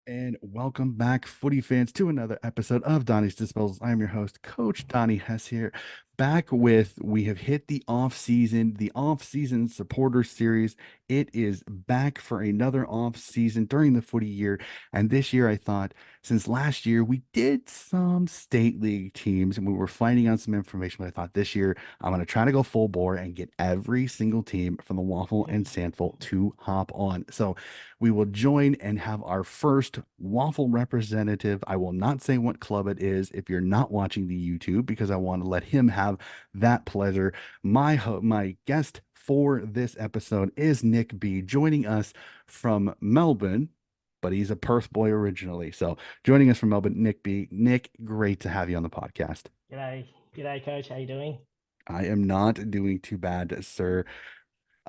And welcome back, footy fans, to another episode of Donnie's Disposals. I am your host, Coach Donnie Hess here. We have hit the off season supporter series. It is back for another off season during the footy year. And this year, I thought, since last year we did some state league teams and we were finding out some information, but I thought this year I'm going to try to go full bore and get every single team from the Waffle and Sandful to hop on. So, we will join and have our first waffle representative. I will not say what club it is if you're not watching the YouTube because I want to let him have that pleasure. My guest for this episode is Nick B, joining us from Melbourne, but he's a Perth boy originally. So joining us from Melbourne, Nick B. Nick, great to have you on the podcast. G'day, g'day, coach. How you doing? I am not doing too bad, sir.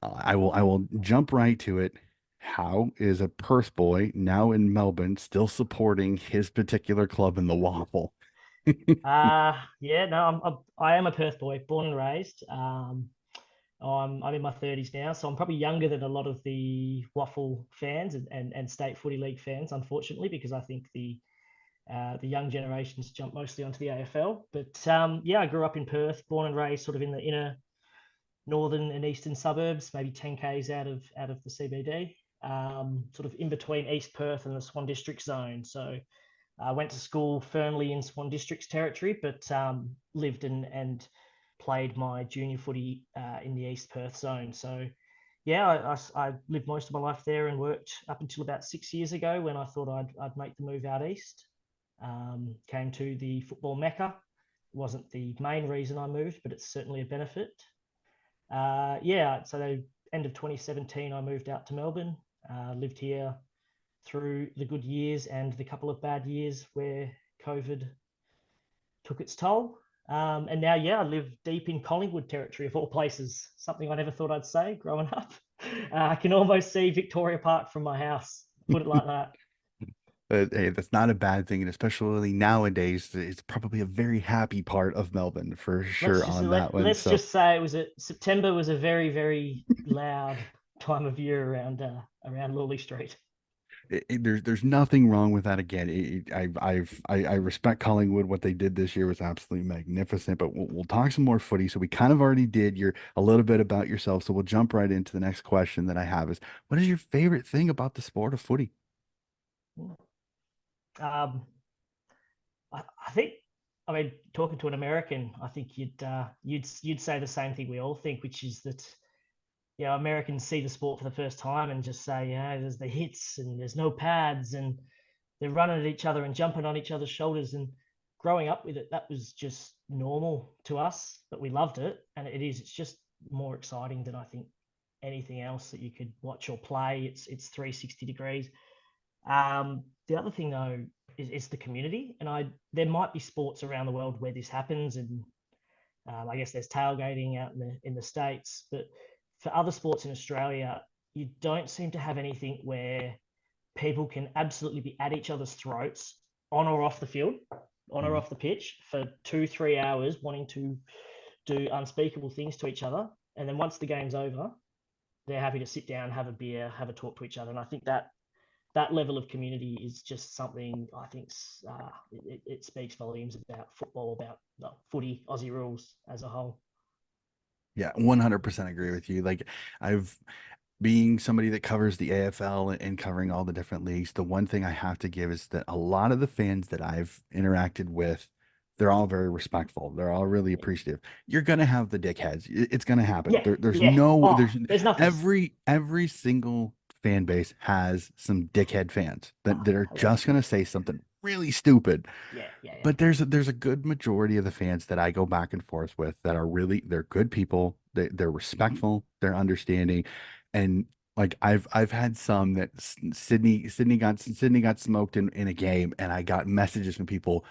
I will jump right to it. How is a Perth boy now in Melbourne still supporting his particular club in the Waffle? Yeah, no, I am a Perth boy, born and raised. I'm in my 30s now, so I'm probably younger than a lot of the Waffle fans and State Footy League fans, unfortunately, because I think the young generations jump mostly onto the AFL. But yeah, I grew up in Perth, born and raised, sort of in the inner northern and eastern suburbs, maybe 10 k's out of the CBD, sort of in between East Perth and the Swan District zone. So I went to school firmly in Swan District's territory, but lived and played my junior footy in the East Perth zone. So yeah, I lived most of my life there and worked up until about 6 years ago when I thought I'd make the move out east. Came to the football mecca. It wasn't the main reason I moved, but it's certainly a benefit. Yeah, so the end of 2017, I moved out to Melbourne, lived here through the good years and the couple of bad years where COVID took its toll. And now, yeah, I live deep in Collingwood territory of all places, something I never thought I'd say growing up. I can almost see Victoria Park from my house, put it like that. Hey, that's not a bad thing, and especially nowadays, it's probably a very happy part of Melbourne for Let's sure just on that one. let's So just say it was September was a very loud time of year around Lawley Street. there's nothing wrong with that. Again, I respect Collingwood. What they did this year was absolutely magnificent. But we'll talk some more footy. So we kind of already did your a little bit about yourself. So we'll jump right into the next question that I have is, what is your favorite thing about the sport of footy? Um, I think, I mean, talking to an American, I think you'd say the same thing we all think, which is that Americans see the sport for the first time and just say, there's the hits and there's no pads and they're running at each other and jumping on each other's shoulders. And growing up with it, that was just normal to us, but we loved it, and it's just more exciting than I think anything else that you could watch or play. It's 360 degrees. The other thing though is the community, and I there might be sports around the world where this happens, and I guess there's tailgating out in the states, but for other sports in Australia, you don't seem to have anything where people can absolutely be at each other's throats on or off the field, on or Mhm. off the pitch for 2 3 hours, wanting to do unspeakable things to each other, and then once the game's over, they're happy to sit down, have a beer, have a talk to each other, and I think that level of community is just something I think it speaks volumes about football, about footy, Aussie rules as a whole. Yeah, 100% agree with you. Like I've being somebody that covers the AFL and covering all the different leagues, the one thing I have to give is that a lot of the fans that I've interacted with, they're all very respectful. They're all really Yeah, appreciative. You're gonna have the dickheads. It's gonna happen. yeah, There's yeah. no Oh, there's there's nothing. every single fan base has some dickhead fans that are Let's just yeah, gonna say something really stupid. yeah. But there's a good majority of the fans that I go back and forth with that are really they're good people. They're respectful, they're understanding, and like I've had some that Sydney got smoked in a game, and I got messages from people,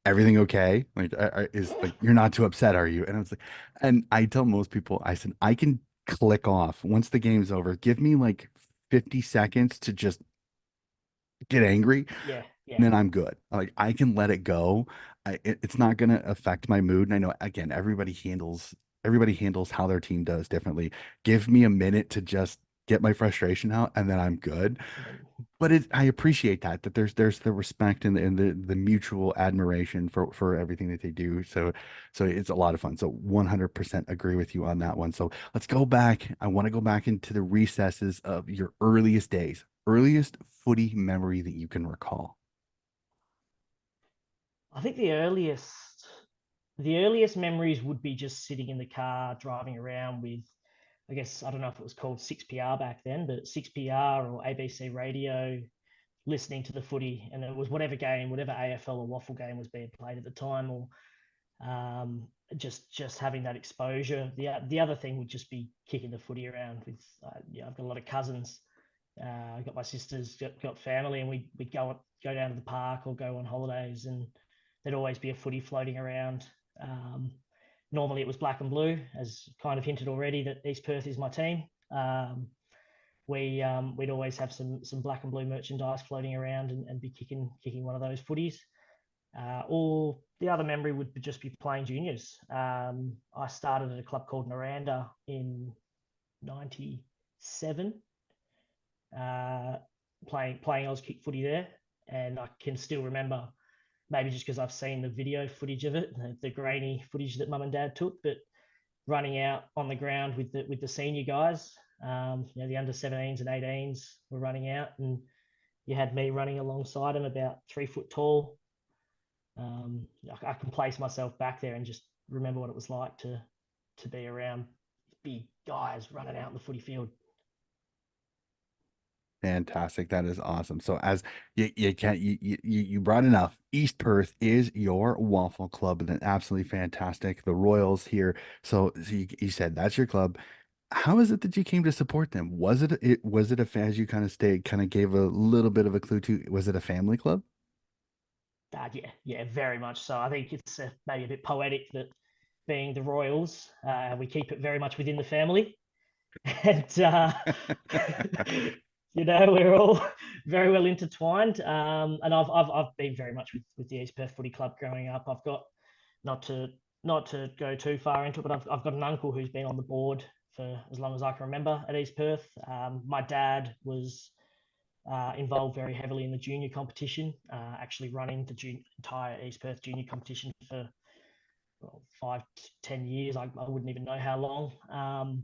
everything okay? Like is like you're not too upset, are you? And I was like, and I tell most people, I said I can click off once the game's over. Give me like 50 seconds to just get angry, Yeah. then I'm good. Like I can let it go. It's not going to affect my mood. And I know again, everybody handles how their team does differently. Give me a minute to just get my frustration out, and then I'm good. And then But I appreciate that there's the respect and the mutual admiration for everything that they do. So it's a lot of fun. So 100% agree with you on that one. So let's go back. I want to go back into the recesses of your earliest days, earliest footy memory that you can recall. I think the earliest memories would be just sitting in the car driving around with, I guess, I don't know if it was called 6PR back then, but 6PR or ABC radio, listening to the footy, and it was whatever game, whatever AFL or waffle game was being played at the time, or just having that exposure. The other thing would just be kicking the footy around with. I've got a lot of cousins. I've got my sisters, got family, and we go down to the park or go on holidays, and there'd always be a footy floating around. Um, Normally it was black and blue, as kind of hinted already that East Perth is my team. We'd always have some black and blue merchandise floating around, and be kicking one of those footies. Or the other memory would just be playing juniors. I started at a club called Miranda in '97, uh, playing Oz kick footy there, and I can still remember, maybe just because I've seen the video footage of it, the grainy footage that mum and dad took, but running out on the ground with the senior guys, the under 17s and 18s were running out, and you had me running alongside them, about 3 foot tall. I can place myself back there and just remember what it was like to be around big guys running out in the footy field. Fantastic. That is awesome. So as you can't you brought enough. East Perth is your waffle club, and then absolutely fantastic. The Royals here. So you said that's your club. How is it that you came to support them? Was it a fan, as you kind of gave a little bit of a clue to, was it a family club? Yeah, very much so. I think it's maybe a bit poetic that, being the Royals, we keep it very much within the family, and we're all very well intertwined. And I've been very much with the East Perth Footy Club growing up. I've got, not to not to go too far into it, but I've got an uncle who's been on the board for as long as I can remember at East Perth. My dad was involved very heavily in the junior competition, actually running the entire East Perth junior competition for, well, 5 to 10 years. I wouldn't even know how long.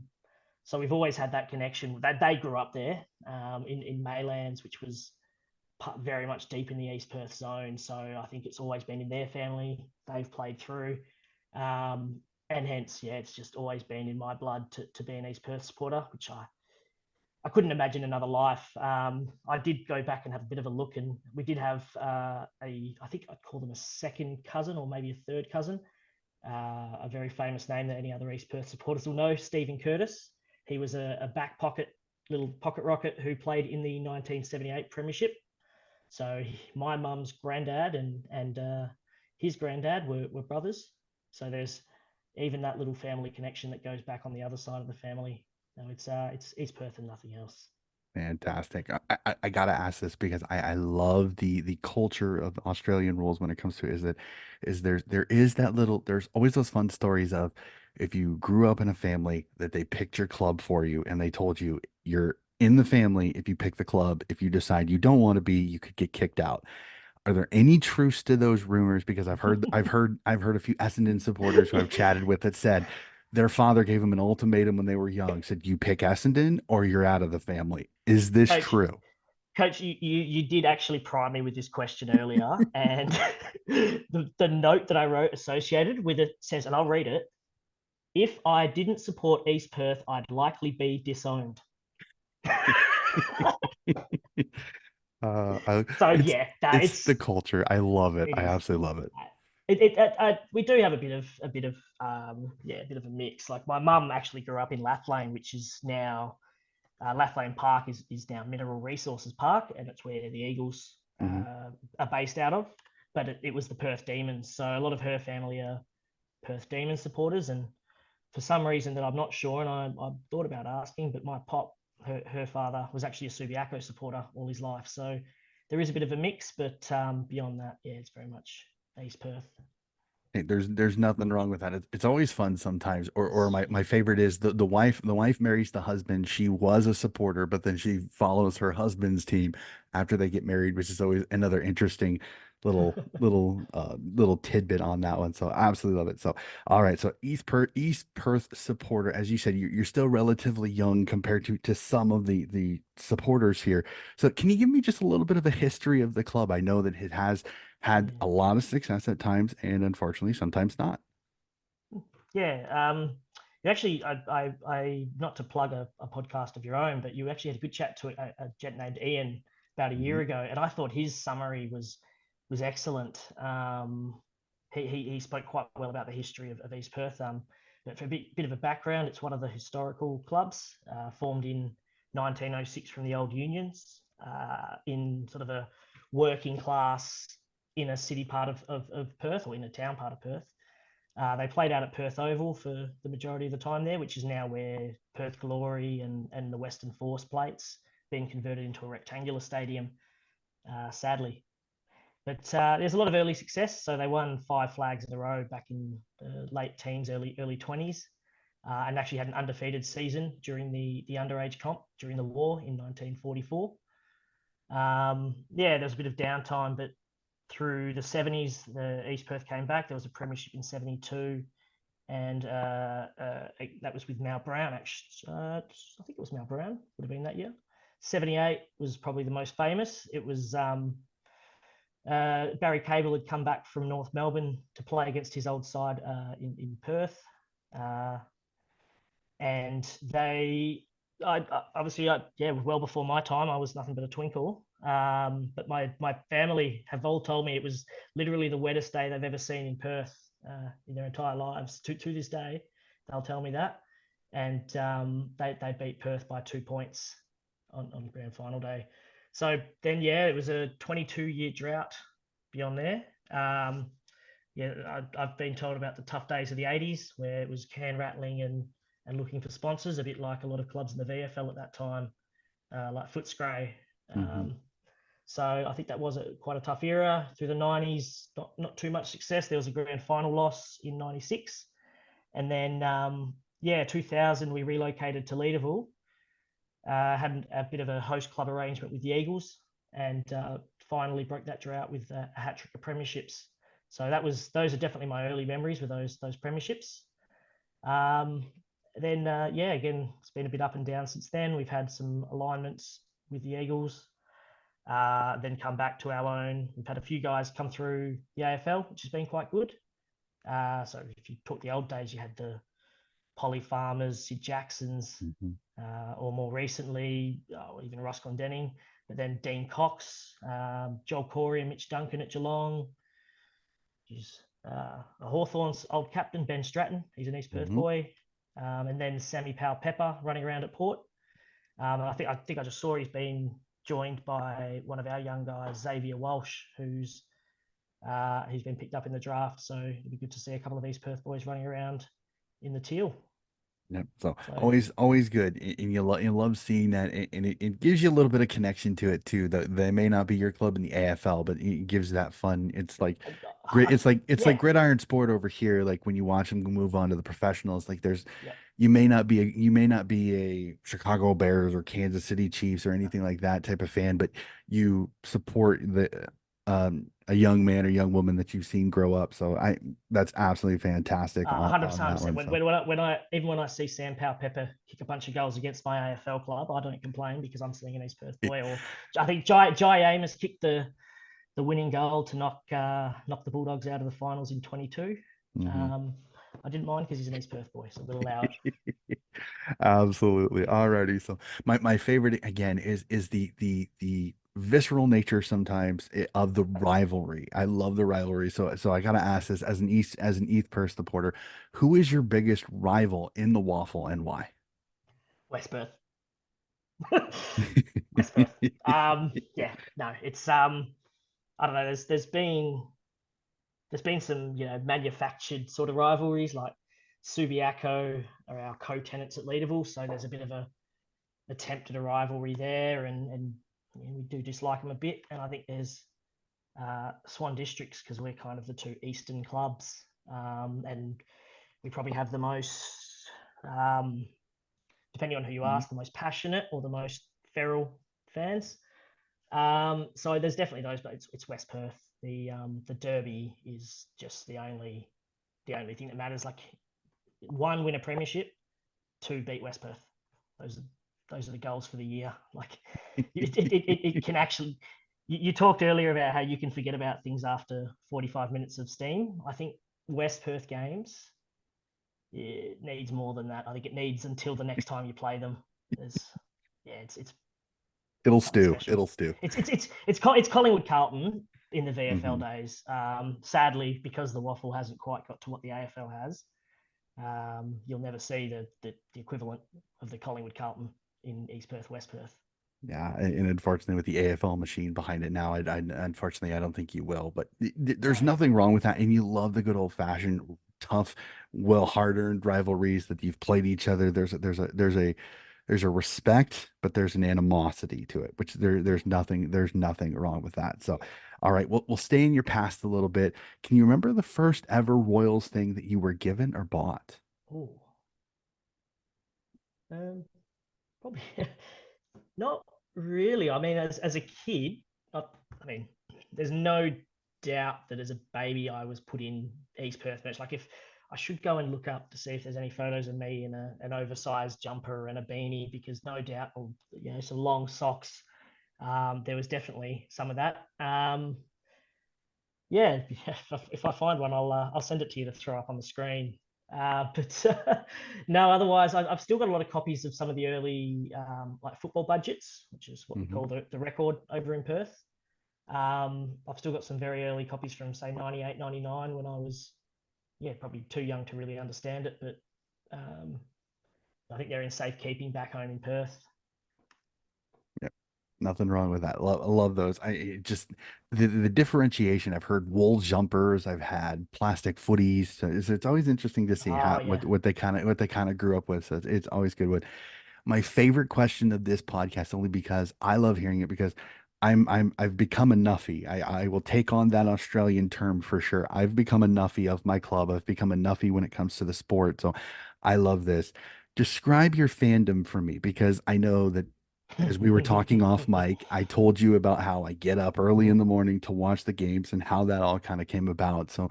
So we've always had that connection. That they grew up there, in Maylands, which was very much deep in the East Perth zone. So I think it's always been in their family. They've played through, and hence, yeah, it's just always been in my blood to be an East Perth supporter, which I couldn't imagine another life. I did go back and have a bit of a look, and we did have I think I'd call them a second cousin or maybe a third cousin, a very famous name that any other East Perth supporters will know, Stephen Curtis. He was a back pocket, little pocket rocket who played in the 1978 Premiership. So my mum's granddad and his granddad were brothers. So there's even that little family connection that goes back on the other side of the family. No, it's East Perth and nothing else. Fantastic. I gotta ask this because I love the culture of the Australian rules when it comes to, there is that little, there's always those fun stories of, if you grew up in a family that they picked your club for you and they told you you're in the family if you pick the club. If you decide you don't want to be, you could get kicked out. Are there any truths to those rumors? Because I've heard a few Essendon supporters who I've chatted with that said their father gave them an ultimatum when they were young, said you pick Essendon or you're out of the family. Is this Coach, true? Coach, you did actually prime me with this question earlier, and the note that I wrote associated with it says, and I'll read it: if I didn't support East Perth, I'd likely be disowned. So It's yeah, it's the culture. I love it. it I is. absolutely love it. We do have a bit of a mix. Like, my mum actually grew up in Lathlane, which is now, Lathlane Park is now Mineral Resources Park, and it's where the Eagles Hmm. are based out of. But it was the Perth Demons, so a lot of her family are Perth Demons supporters, and for some reason that I'm not sure, and I thought about asking, but my pop, her father, was actually a Subiaco supporter all his life. So there is a bit of a mix, but beyond that, yeah, it's very much East Perth. Hey, there's nothing wrong with that. It's always fun sometimes. Or my favorite is the wife marries the husband. She was a supporter, but then she follows her husband's team after they get married, which is always another interesting little tidbit on that one. So I absolutely love it. So all right, so East Perth supporter, as you said, you're still relatively young compared to some of the supporters here. So can you give me just a little bit of a history of the club? I know that it has had Yeah. a lot of success at times and unfortunately sometimes not. Yeah. You actually, not to plug a podcast of your own, but you actually had a good chat to a gent named Ian about a year Mhm, ago, and I thought his summary was excellent. He spoke quite well about the history of East Perth. But for a bit of a background, it's one of the historical clubs formed in 1906 from the old unions in sort of a working class inner city part of Perth, or in a town part of Perth. They played out at Perth Oval for the majority of the time there, which is now where Perth Glory and the Western Force plates being converted into a rectangular stadium, sadly. But there's a lot of early success. So they won 5 flags in a row back in the late teens, early 20s, and actually had an undefeated season during the underage comp during the war in 1944. Yeah, there was a bit of downtime, but through the 70s, the East Perth came back. There was a premiership in 72, and that was with Mal Brown. Actually, I think it was Mal Brown. Would have been that year. 78 was probably the most famous. It was Barry Cable had come back from North Melbourne to play against his old side in Perth, uh, and obviously, yeah, well before my time, I was nothing but a twinkle. But my family have all told me it was literally the wettest day they've ever seen in Perth in their entire lives. To this day, they'll tell me that, and they beat Perth by 2 points on grand final day. So then, yeah, it was a 22-year drought beyond there. Yeah, I've been told about the tough days of the 80s where it was can rattling and looking for sponsors, a bit like a lot of clubs in the VFL at that time, like Footscray. mhm, So I think that was quite a tough era. Through the 90s, not too much success. There was a grand final loss in 96. And then, yeah, 2000, we relocated to Leederville, had a bit of a host club arrangement with the Eagles, and finally broke that drought with a hat trick of premierships. So those are definitely my early memories with those premierships. Um, then yeah, again, it's been a bit up and down since then. We've had some alignments with the Eagles, then come back to our own. We've had a few guys come through the AFL, which has been quite good. So if you talk the old days, you had the Polly Farmers, Sid Jacksons, mhm, or more recently, even Ross Glendenning, but then Dean Cox, Joel Corey and Mitch Duncan at Geelong. He's Hawthorn's old captain, Ben Stratton. He's an East Perth mhm. boy. And then Sammy Powell Pepper running around at Port. I think I just saw he's been joined by one of our young guys, Xavier Walsh, he's been picked up in the draft. So it'd be good to see a couple of East Perth boys running around in the teal. Yep. So So always good, and you love seeing that, and it gives you a little bit of connection to it too. That they may not be your club in the AFL, but it gives that fun. It's like grit. It's like yeah, gridiron sport over here. Like when you watch them move on to the professionals, like yeah. you may not be a Chicago Bears or Kansas City Chiefs or anything like that type of fan, but you support a young man or young woman that you've seen grow up. So that's absolutely fantastic on 100%, that 100%. one. When, So. when, when, I, when I even when I see Sam Powell Pepper kick a bunch of goals against my AFL club, I don't complain because I'm seeing an East Perth boy. Or I think Jai Amos kicked the winning goal to knock the Bulldogs out of the finals in 22. Mhm. Um, I didn't mind because he's an East Perth boy, so we'll allow it. Absolutely. Alrighty. So my favorite again is the visceral nature sometimes of the rivalry. I love the rivalry. So I gotta ask this as an East Perth supporter, who is your biggest rival in the waffle and why? West Perth. West Perth. Yeah, no, it's I don't know. There's been some manufactured sort of rivalries like Subiaco are our co-tenants at Leederville, so there's a bit of a attempt at a rivalry there, and we do dislike them a bit. And I think there's Swan Districts because we're kind of the two eastern clubs. and we probably have the most, um, depending on who you Mhm. ask, the most passionate or the most feral fans. So there's definitely those, but it's West Perth. The Derby is just the only thing that matters. Like, one, win a premiership, two, beat West Perth. Those are those are the goals for the year. Like, it can actually. You talked earlier about how you can forget about things after 45 minutes of steam. I think West Perth games, it needs more than that. I think it needs until the next time you play them. There's Yeah, it's It'll something stew. special. It'll stew. It's Collingwood Carlton in the VFL Hmm. days. Sadly, because the waffle hasn't quite got to what the AFL has, you'll never see the equivalent of the Collingwood Carlton in East Perth, West Perth. Yeah, and unfortunately, with the AFL machine behind it now, unfortunately I don't think you will. But there's No. nothing wrong with that, and you love the good old fashioned, tough, well hard earned rivalries that you've played each other. There's a respect, but there's an animosity to it, which there's nothing wrong with that. So, all right, we'll stay in your past a little bit. Can you remember the first ever Royals thing that you were given or bought? Ooh. Um, Probably not really. I mean, as a kid, I mean, there's no doubt that as a baby I was put in East Perth merch. Like, if I should go and look up to see if there's any photos of me in an oversized jumper and a beanie, because no doubt, or some long socks. There was definitely some of that. Yeah, if I find one, I'll send it to you to throw up on the screen. But no, otherwise, I've still got a lot of copies of some of the early like football budgets, which is what we Hmm. call the record over in Perth. I've still got some very early copies from, say, 98, 99, when I was, yeah, probably too young to really understand it, but um, I think they're in safekeeping back home in Perth. Nothing wrong with that. I love those. Just the differentiation. I've heard wool jumpers. I've had plastic footies. So it's always interesting to see Oh how yeah. what they kind of grew up with. So it's always good. My favorite question of this podcast, only because I love hearing it, because I've become a nuffy. I will take on that Australian term for sure. I've become a nuffy of my club. I've become a nuffy when it comes to the sport. So I love this. Describe your fandom for me, because I know that as we were talking off mic, I told you about how I get up early in the morning to watch the games and how that all kind of came about. So,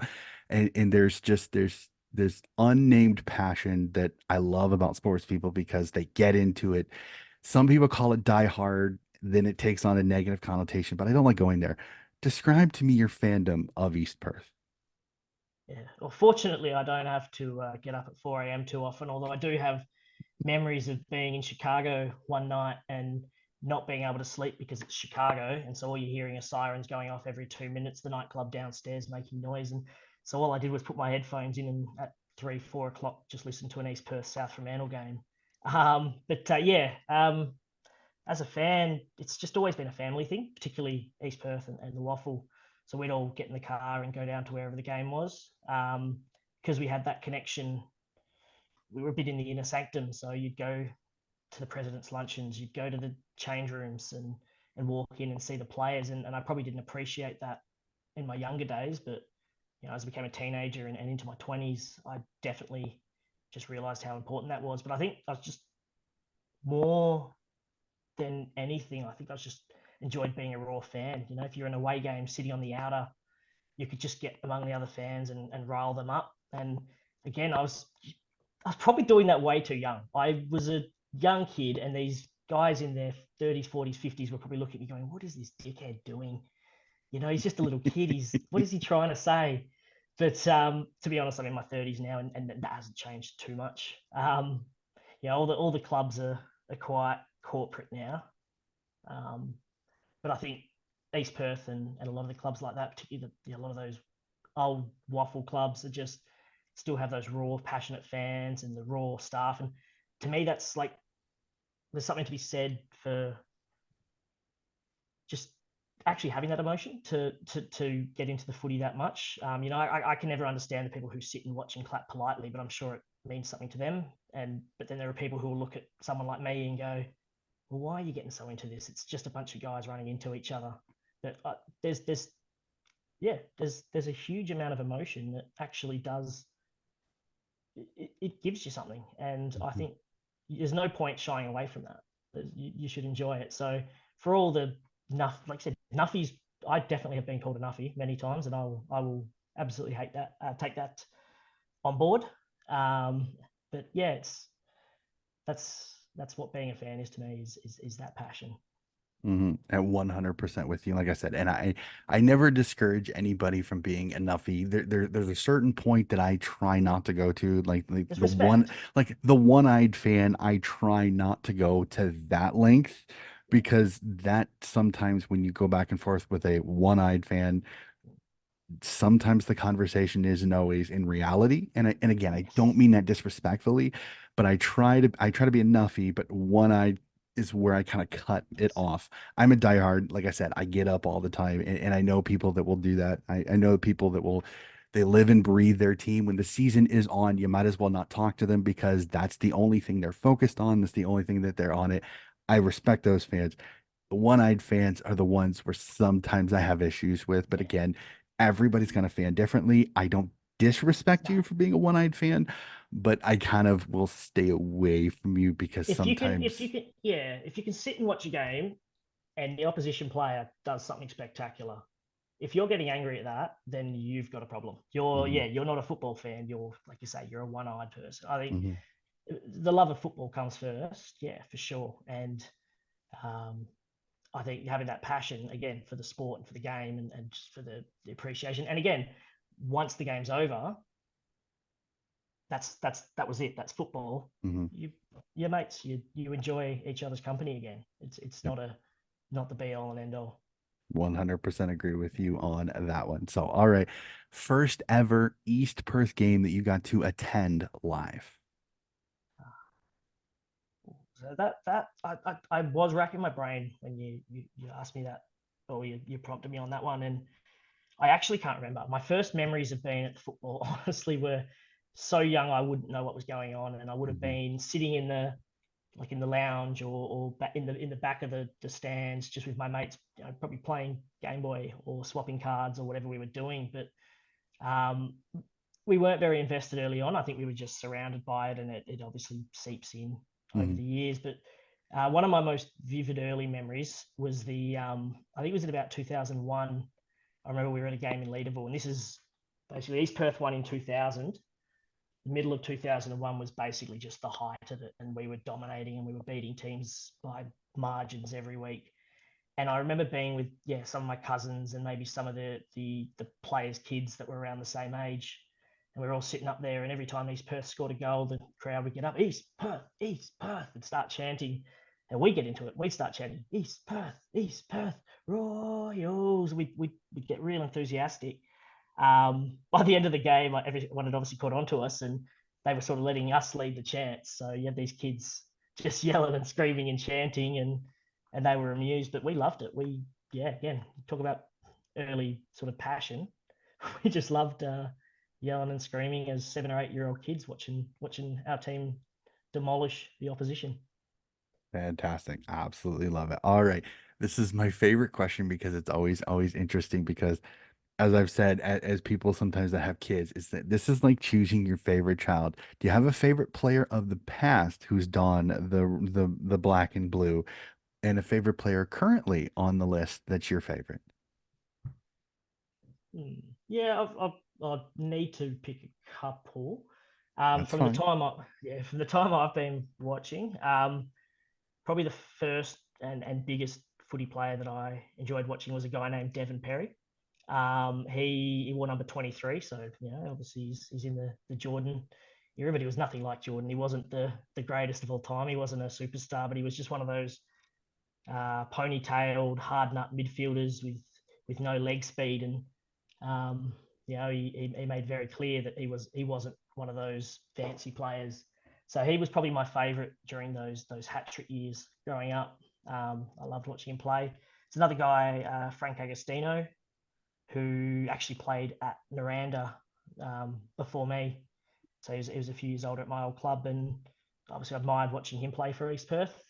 and there's this unnamed passion that I love about sports people, because they get into it. Some people call it die hard, then it takes on a negative connotation, but I don't like going there. Describe to me your fandom of East Perth. Yeah. Well, fortunately, I don't have to get up at 4 a.m. too often, although I do have memories of being in Chicago one night and not being able to sleep because it's Chicago. And so all you're hearing are sirens going off every 2 minutes, the nightclub downstairs making noise. And so all I did was put my headphones in and at 3, 4 o'clock just listen to an East Perth South Fremantle game. But yeah, as a fan, it's just always been a family thing, particularly East Perth and the Waffle. So we'd all get in the car and go down to wherever the game was, because we had that connection. We were a bit in the inner sanctum, so you'd go to the president's luncheons, you'd go to the change rooms and walk in and see the players. And I probably didn't appreciate that in my younger days, but as I became a teenager and into my 20s, I definitely just realized how important that was. But I think I was just more than anything, I think I just enjoyed being a raw fan. If you're in an away game sitting on the outer, you could just get among the other fans and rile them up. And again, I was probably doing that way too young. I was a young kid, and these guys in their 30s, 40s, 50s were probably looking at me going, "What is this dickhead doing? He's just a little kid. What is he trying to say?" But to be honest, I'm in my 30s now, and that hasn't changed too much. All the clubs are quite corporate now. Um, but I think East Perth and a lot of the clubs like that, particularly a lot of those old waffle clubs, are just still have those raw, passionate fans and the raw staff. And to me, that's like, there's something to be said for just actually having that emotion to get into the footy that much. I can never understand the people who sit and watch and clap politely, but I'm sure it means something to them. But then there are people who will look at someone like me and go, "Well, why are you getting so into this? It's just a bunch of guys running into each other." But there's yeah, there's a huge amount of emotion that actually does it gives you something, and I Mhm. think there's no point shying away from that. You should enjoy it. So for all the like I said, nuffies, I definitely have been called a nuffie many times, and I will absolutely hate that, take that on board. Um, but yeah, that's what being a fan is to me, is that passion. At 100% with you. Like I said, and I never discourage anybody from being a nuffy. There's a certain point that I try not to go to, There's respect. like the one-eyed fan. I try not to go to that length Yeah, because that sometimes when you go back and forth with a one-eyed fan, sometimes the conversation isn't always in reality. And again, I don't yes, mean that disrespectfully, but I try to be a nuffy, but one-eyed is where I kind of cut it yes, off. I'm a diehard, like I said, I get up all the time, and I know people that will do that. I know people that will they live and breathe their team. When the season is on, you might as well not talk to them because that's the only thing they're focused on. That's the only thing that they're on it. I respect those fans. The one-eyed fans are the ones where sometimes I have issues with. But yeah. again, everybody's going to fan differently. I don't disrespect No. you for being a one-eyed fan, but I kind of will stay away from you because If you sometimes. can, yeah, if you can sit and watch a game and the opposition player does something spectacular, if you're getting angry at that, then you've got a problem. Mhm, You're not a football fan. You're, like you say, you're a one-eyed person. I think mhm, the love of football comes first, yeah, for sure. And um, I think having that passion again for the sport and for the game, and just for the appreciation. And again, once the game's over, that was it. That's football. mhm. You your mates, you enjoy each other's company again. It's Yep, not the be all and end all. 100% agree with you on that one. So, all right, first ever East Perth game that you got to attend live. So I was racking my brain when you asked me that, or you prompted me on that one, and I actually can't remember. My first memories of being at football, honestly, were so young I wouldn't know what was going on, and I would have Mhm, been sitting in the like in the lounge, or in the back of the stands, just with my mates, probably playing Game Boy or swapping cards or whatever we were doing. But um, we weren't very invested early on. I think we were just surrounded by it, and it obviously seeps in over mhm, the years. But one of my most vivid early memories was I think it was in about 2001. I remember we were at a game in Leederville, and this is basically East Perth won in 2000. The middle of 2001 was basically just the height of it, and we were dominating and we were beating teams by margins every week. And I remember being with, yeah, some of my cousins and maybe some of the players' kids that were around the same age, and we were all sitting up there. And every time East Perth scored a goal, the crowd would get up, East Perth, and start chanting. And we get into it. We start chanting, East Perth, Royals. We'd get real enthusiastic. By the end of the game, like, everyone had obviously caught on to us, and they were sort of letting us lead the chants. So you had these kids just yelling and screaming and chanting, and they were amused. But we loved it. Yeah, again, talk about early sort of passion. We just loved yelling and screaming as 7 or 8 year old kids watching our team demolish the opposition. Fantastic. Absolutely love it. All right. This is my favorite question because it's always interesting because as I've said, as people sometimes that have kids, is that this is like choosing your favorite child. Do you have a favorite player of the past who's donned the black and blue, and a favorite player currently on the list that's your favorite? Hmm. Yeah, I need to pick a couple. That's fine. From the time I've been watching, probably the first and biggest footy player that I enjoyed watching was a guy named Devon Perry. He wore number 23, so obviously he's in the Jordan era, but he was nothing like Jordan. He wasn't the greatest of all time. He wasn't a superstar, but he was just one of those ponytailed, hard nut midfielders with no leg speed, and um, he made very clear that he wasn't one of those fancy players. So he was probably my favourite during those hat trick years growing up. I loved watching him play. It's another guy, Frank Agostino, who actually played at Naranda before me. So he was a few years older at my old club, and obviously I admired watching him play for East Perth.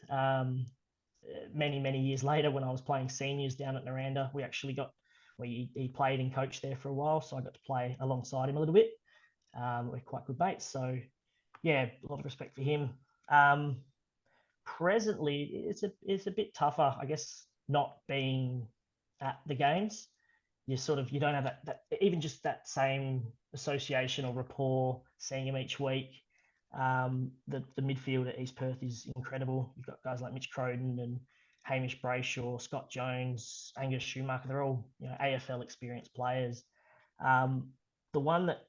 Many years later, when I was playing seniors down at Naranda, we actually got he played and coached there for a while, so I got to play alongside him a little bit. We're quite good mates, so yeah, a lot of respect for him. Um, Presently, it's a bit tougher, I guess, not being at the games. You don't have that even just that same association or rapport, seeing him each week. The midfield at East Perth is incredible. You've got guys like Mitch Croden and Hamish Brayshaw, Scott Jones, Angus Schumacher. They're all AFL experienced players. Um, the one that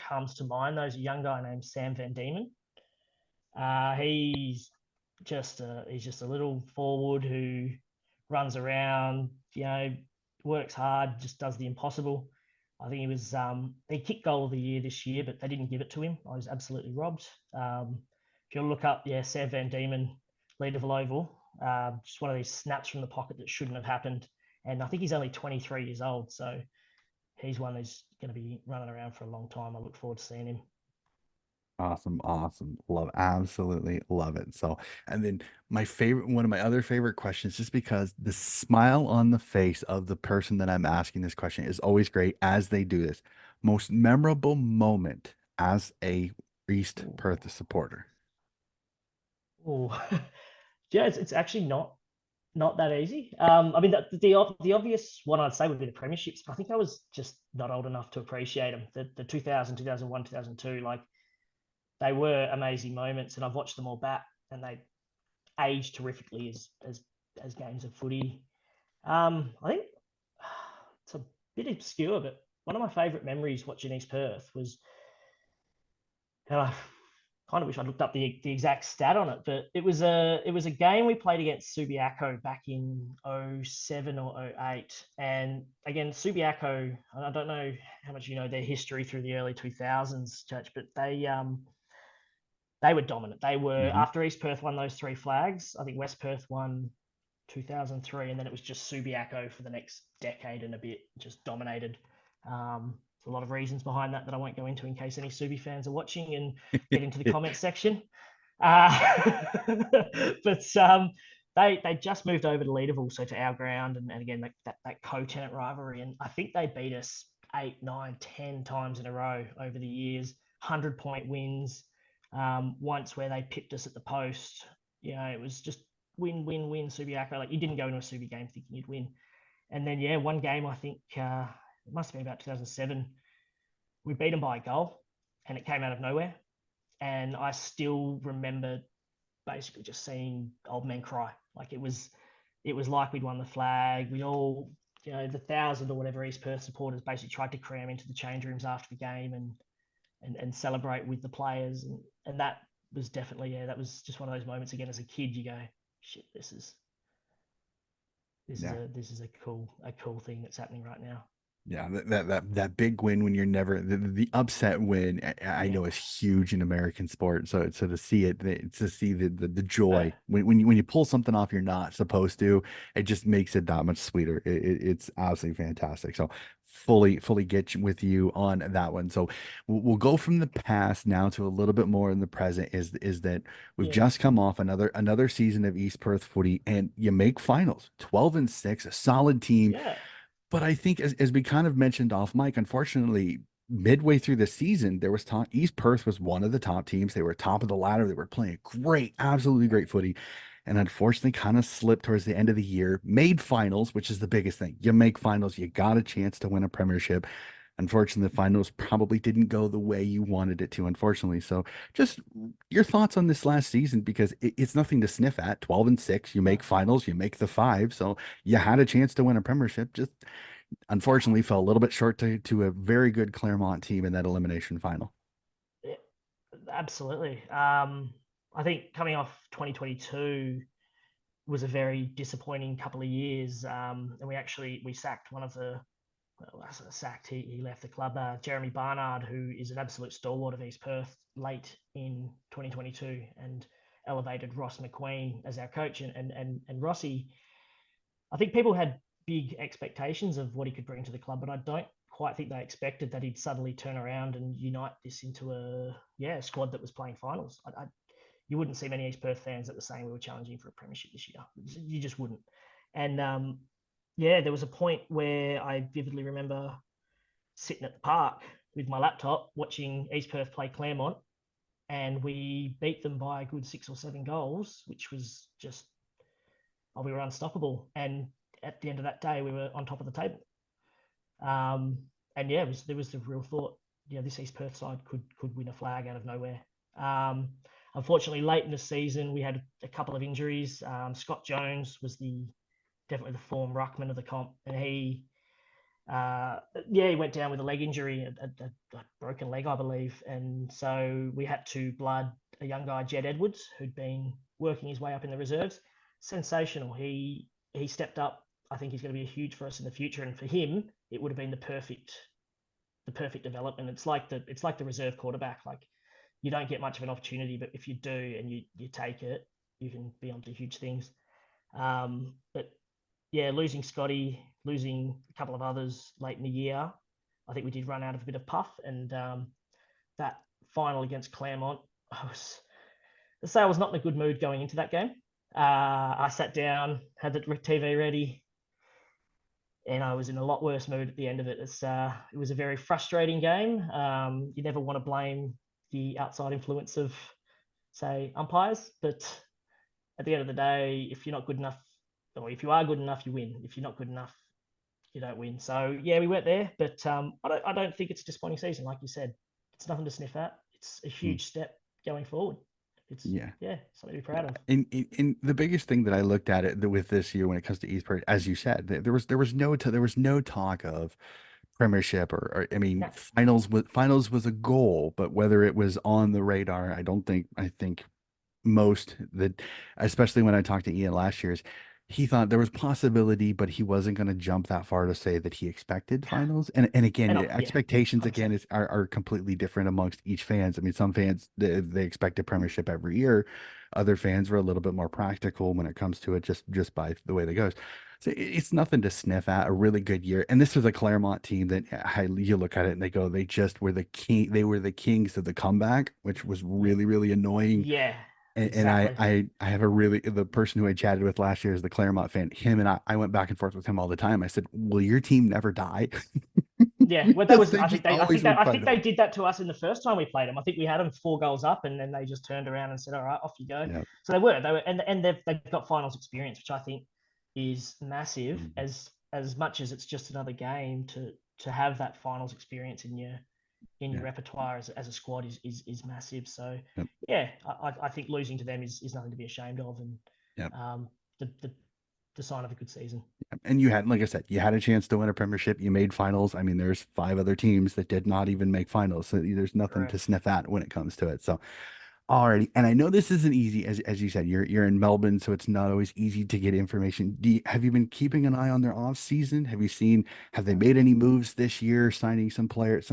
comes to mind, though, is a young guy named Sam Van Diemen. He's just a little forward who runs around, works hard, just does the impossible. I think he kicked goal of the year this year, but they didn't give it to him. I was absolutely robbed. If you look up, Sam Van Diemen, Leederville Oval, just one of these snaps from the pocket that shouldn't have happened. And I think he's only 23 years old, so he's one who's going to be running around for a long time. I look forward to seeing him. Awesome, awesome. Love, absolutely love it. So, and then one of my other favorite questions, just because the smile on the face of the person that I'm asking this question is always great as they do this. Most memorable moment as a East Perth supporter. Oh, yeah, it's actually not that easy. I mean, the obvious one I'd say would be the premierships, but I think I was just not old enough to appreciate them. The 2000, 2001, 2002, like they were amazing moments, and I've watched them all back, and they aged terrifically as games of footy. I think it's a bit obscure, but one of my favourite memories watching East Perth was, and I kind of wish I looked up the exact stat on it, but it was a game we played against Subiaco back in '07 or '08. And again, Subiaco, I don't know how much you know their history through the early 2000s, Church, but they were dominant. They were, Hmm. after East Perth won those three flags, I think West Perth won 2003, and then it was just Subiaco for the next decade and a bit, just dominated. There's a lot of reasons behind that I won't go into in case any Subi fans are watching and get into the comments section. But they just moved over to Leederville, so to our ground, and again that co-tenant rivalry, and I think they beat us 8, 9, 10 times in a row over the years, 100-point wins. Once where they pipped us at the post, it was just win, win, win, Subiaco. Like you didn't go into a Subi game thinking you'd win. And then one game I think it must have been about 2007. We beat them by a goal, and it came out of nowhere. And I still remember basically just seeing old men cry. Like it was like we'd won the flag. We all, the 1,000 or whatever East Perth supporters basically tried to cram into the change rooms after the game and celebrate with the players. And that was definitely, that was just one of those moments again as a kid. You go, shit, this is Yeah. a cool thing that's happening right now. Yeah, that big win when you're never the upset win. I Yeah. know is huge in American sport. So to see it, to see the Uh, joy when you pull something off you're not supposed to, it just makes it that much sweeter. It's absolutely fantastic. So fully get with you on that one. So we'll go from the past now to a little bit more in the present. Is that we've yeah. just come off another season of East Perth footy, and you make finals, 12-6, a solid team. Yeah. But I think as we kind of mentioned off mic, unfortunately, midway through the season, there was talk East Perth was one of the top teams. They were top of the ladder. They were playing great, absolutely great footy. And unfortunately, kind of slipped towards the end of the year, made finals, which is the biggest thing. You make finals, you got a chance to win a premiership. Unfortunately, the finals probably didn't go the way you wanted it to, unfortunately. So just your thoughts on this last season, because it's nothing to sniff at. 12-6, you No. make finals, you make the five. So you had a chance to win a premiership. Just unfortunately fell a little bit short to a very good Claremont team in that elimination final. Yeah, absolutely. I think coming off 2022 was a very disappointing couple of years, and we sacked one of the well, I sacked. He left the club. Jeremy Barnard, who is an absolute stalwart of East Perth, late in 2022, and elevated Ross McQueen as our coach. And Rossi, I think people had big expectations of what he could bring to the club, but I don't quite think they expected that he'd suddenly turn around and unite this into a squad that was playing finals. You wouldn't see many East Perth fans that were saying we were challenging for a premiership this year. You just wouldn't. And yeah, there was a point where I vividly remember sitting at the park with my laptop watching East Perth play Claremont, and we beat them by a good 6 or 7 goals, which was just, oh, we were unstoppable. And at the end of that day, we were on top of the table. Um, and yeah, there was the real thought, this East Perth side could win a flag out of nowhere. Um, Unfortunately, late in the season, we had a couple of injuries. Scott Jones was definitely the form ruckman of the comp, and uh, he went down with a leg injury, a broken leg, I believe, and so we had to blood a young guy, Jed Edwards, who'd been working his way up in the reserves. Sensational. He stepped up. I think he's going to be huge for us in the future, and for him, it would have been the perfect development. It's like the reserve quarterback. Like, you don't get much of an opportunity, but if you do and you take it, you can be onto huge things. But yeah, losing Scotty, losing a couple of others late in the year, I think we did run out of a bit of puff. And that final against Claremont, I was not in a good mood going into that game. I sat down, had the TV ready, and I was in a lot worse mood at the end of it. It was a very frustrating game. You never want to blame the outside influence of, say, umpires, but at the end of the day, if you're not good enough, or if you are good enough, you win. If you're not good enough, you don't win. So yeah, we weren't there, but I don't think it's a disappointing season. Like you said, it's nothing to sniff at. It's a Mm. huge step going forward. It's, Yeah. yeah, something to be proud Yeah. of. And the biggest thing that I looked at it with this year when it comes to Eastport, as you said, there was no talk of premiership or I mean No, finals was a goal, but whether it was on the radar, I think most that, especially when I talked to Ian last year, is he thought there was possibility, but he wasn't going to jump that far to say that he expected finals. And again, and yeah, expectations again 100%. are completely different amongst each fans. I mean, some fans they expect a premiership every year. Other fans were a little bit more practical when it comes to it, just by the way that goes. So it's nothing to sniff at. A really good year, and this was a Claremont team that you look at it and they go, they just were the king. They were the kings of the comeback, which was really really annoying. Yeah, And exactly. I have a really, the person who I chatted with last year is the Claremont fan. Him and I went back and forth with him all the time. I said, "Will your team never die?" Yeah, well, that Because was. they I think just they. I always think that. would I find think a they way. did that to us in the first time we played them. I think we had them 4 goals up, and then they just turned around and said, "All right, off you go." Yeah. So they were. They were, and they've got finals experience, which I think is massive. Mhm. As much as it's just another game, to have that finals experience in your Yeah. repertoire as a squad is massive. So Yep. yeah, I think losing to them is nothing to be ashamed of, and Yep. the sign of a good season. And you had, like I said, you had a chance to win a premiership. You made finals. I mean, there's 5 other teams that did not even make finals. So there's nothing to Correct. sniff at when it comes to it. So alrighty. And I know this isn't easy, as you said, you're in Melbourne, so it's not always easy to get information. Have you been keeping an eye on their off season? Have they made any moves this year, signing some players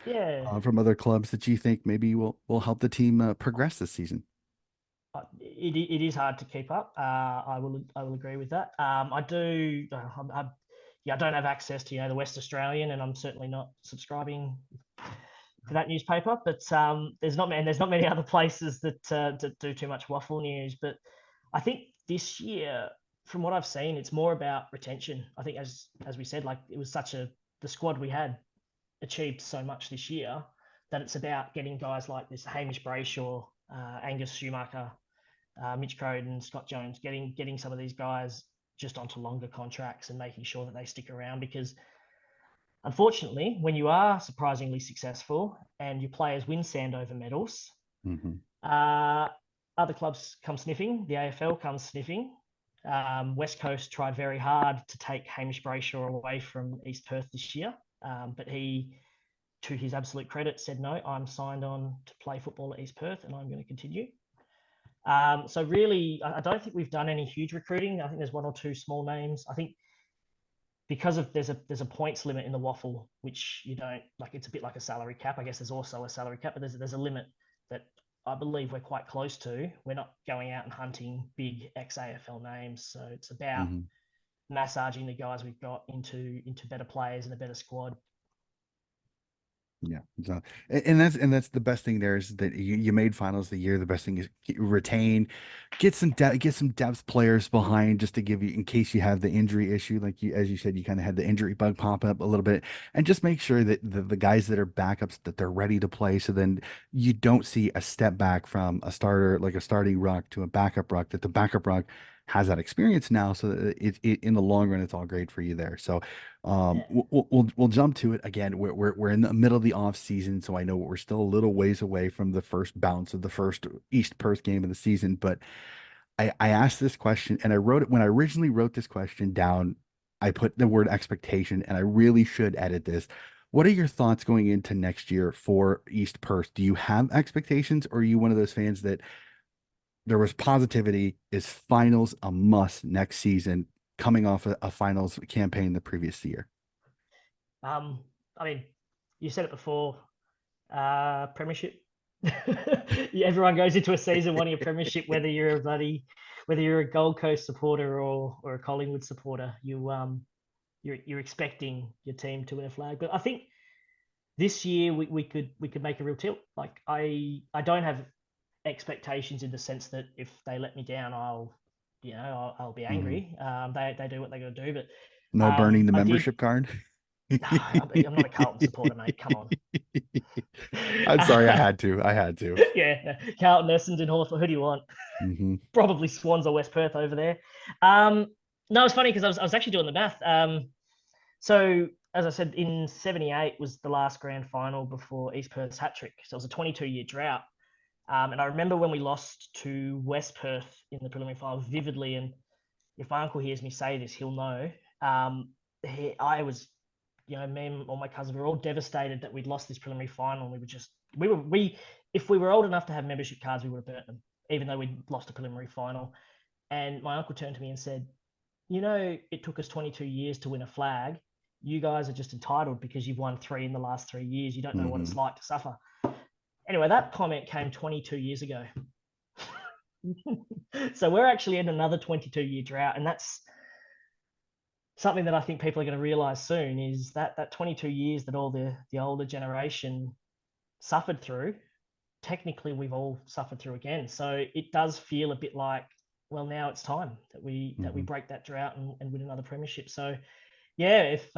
Yeah, from other clubs that you think maybe will help the team progress this season? it is hard to keep up. I will agree with that. I do. Yeah, I don't have access to the West Australian, and I'm certainly not subscribing to that newspaper. But there's not many other places that do too much waffle news. But I think this year, from what I've seen, it's more about retention. I think as we said, like, it was such a the squad we had achieved so much this year that it's about getting guys like this Hamish Brayshaw, Angus Schumacher, Mitch Croden, Scott Jones, getting some of these guys just onto longer contracts and making sure that they stick around, because unfortunately, when you are surprisingly successful and your players win Sandover medals, Hmm. uh, other clubs come sniffing. The AFL comes sniffing. West Coast tried very hard to take Hamish Brayshaw away from East Perth this year, but he, to his absolute credit, said, no, I'm signed on to play football at East Perth and I'm going to continue. So really, I don't think we've done any huge recruiting. I think there's one or two small names. I think because of there's a points limit in the waffle, which you don't like. It's a bit like a salary cap. I guess there's also a salary cap, but there's a limit that I believe we're quite close to. We're not going out and hunting big ex AFL names, so it's about Hmm. massaging the guys we've got into better players and a better squad. Yeah. So, and that's the best thing there is that you made finals the year. The best thing is retain, get some depth players behind just to give you in case you have the injury issue. Like you, as you said, you kind of had the injury bug pop up a little bit, and just make sure that the guys that are backups that they're ready to play. So then you don't see a step back from a starter, like a starting ruck to a backup ruck, that the backup ruck has that experience now. So that in the long run, it's all great for you there. So Yeah. we'll jump to it again. We're in the middle of the off season, so I know we're still a little ways away from the first bounce of the first East Perth game of the season. But I asked this question, and I wrote it when I originally wrote this question down. I put the word expectation, and I really should edit this. What are your thoughts going into next year for East Perth? Do you have expectations, or are you one of those fans that there was positivity, is finals a must next season, coming off a finals campaign the previous year? Um, I mean, you said it before. Premiership. Yeah, everyone goes into a season wanting a premiership, whether you're a Gold Coast supporter or a Collingwood supporter. You're expecting your team to win a flag. But I think this year we could make a real tilt. Like I don't have expectations in the sense that if they let me down, I'll be Mhm. angry. They do what they got to do, but No burning the I did. membership card. I'm not a Carlton supporter, mate. Come on. I'm sorry, I had to. I had to. Yeah, Carlton, Essendon, Hawthorn. Who do you want? Hmm. Probably Swans or West Perth over there. Um, no, it's funny because I was actually doing the math. So as I said, in '78 was the last grand final before East Perth's hat trick. So it was a 22-year drought. And I remember when we lost to West Perth in the preliminary final vividly. And if my uncle hears me say this, he'll know. I was, me and all my cousins were all devastated that we'd lost this preliminary final. And if we were old enough to have membership cards, we would have burnt them, even though we'd lost a preliminary final. And my uncle turned to me and said, it took us 22 years to win a flag. You guys are just entitled because you've won three in the last 3 years. You don't know what Hmm. it's like to suffer. Anyway, that comment came 22 years ago. So we're actually in another 22-year drought. And that's something that I think people are going to realize soon is that 22 years that all the older generation suffered through, technically we've all suffered through again. So it does feel a bit like, well, now it's time that we Hmm. break that drought and win another premiership. So yeah, if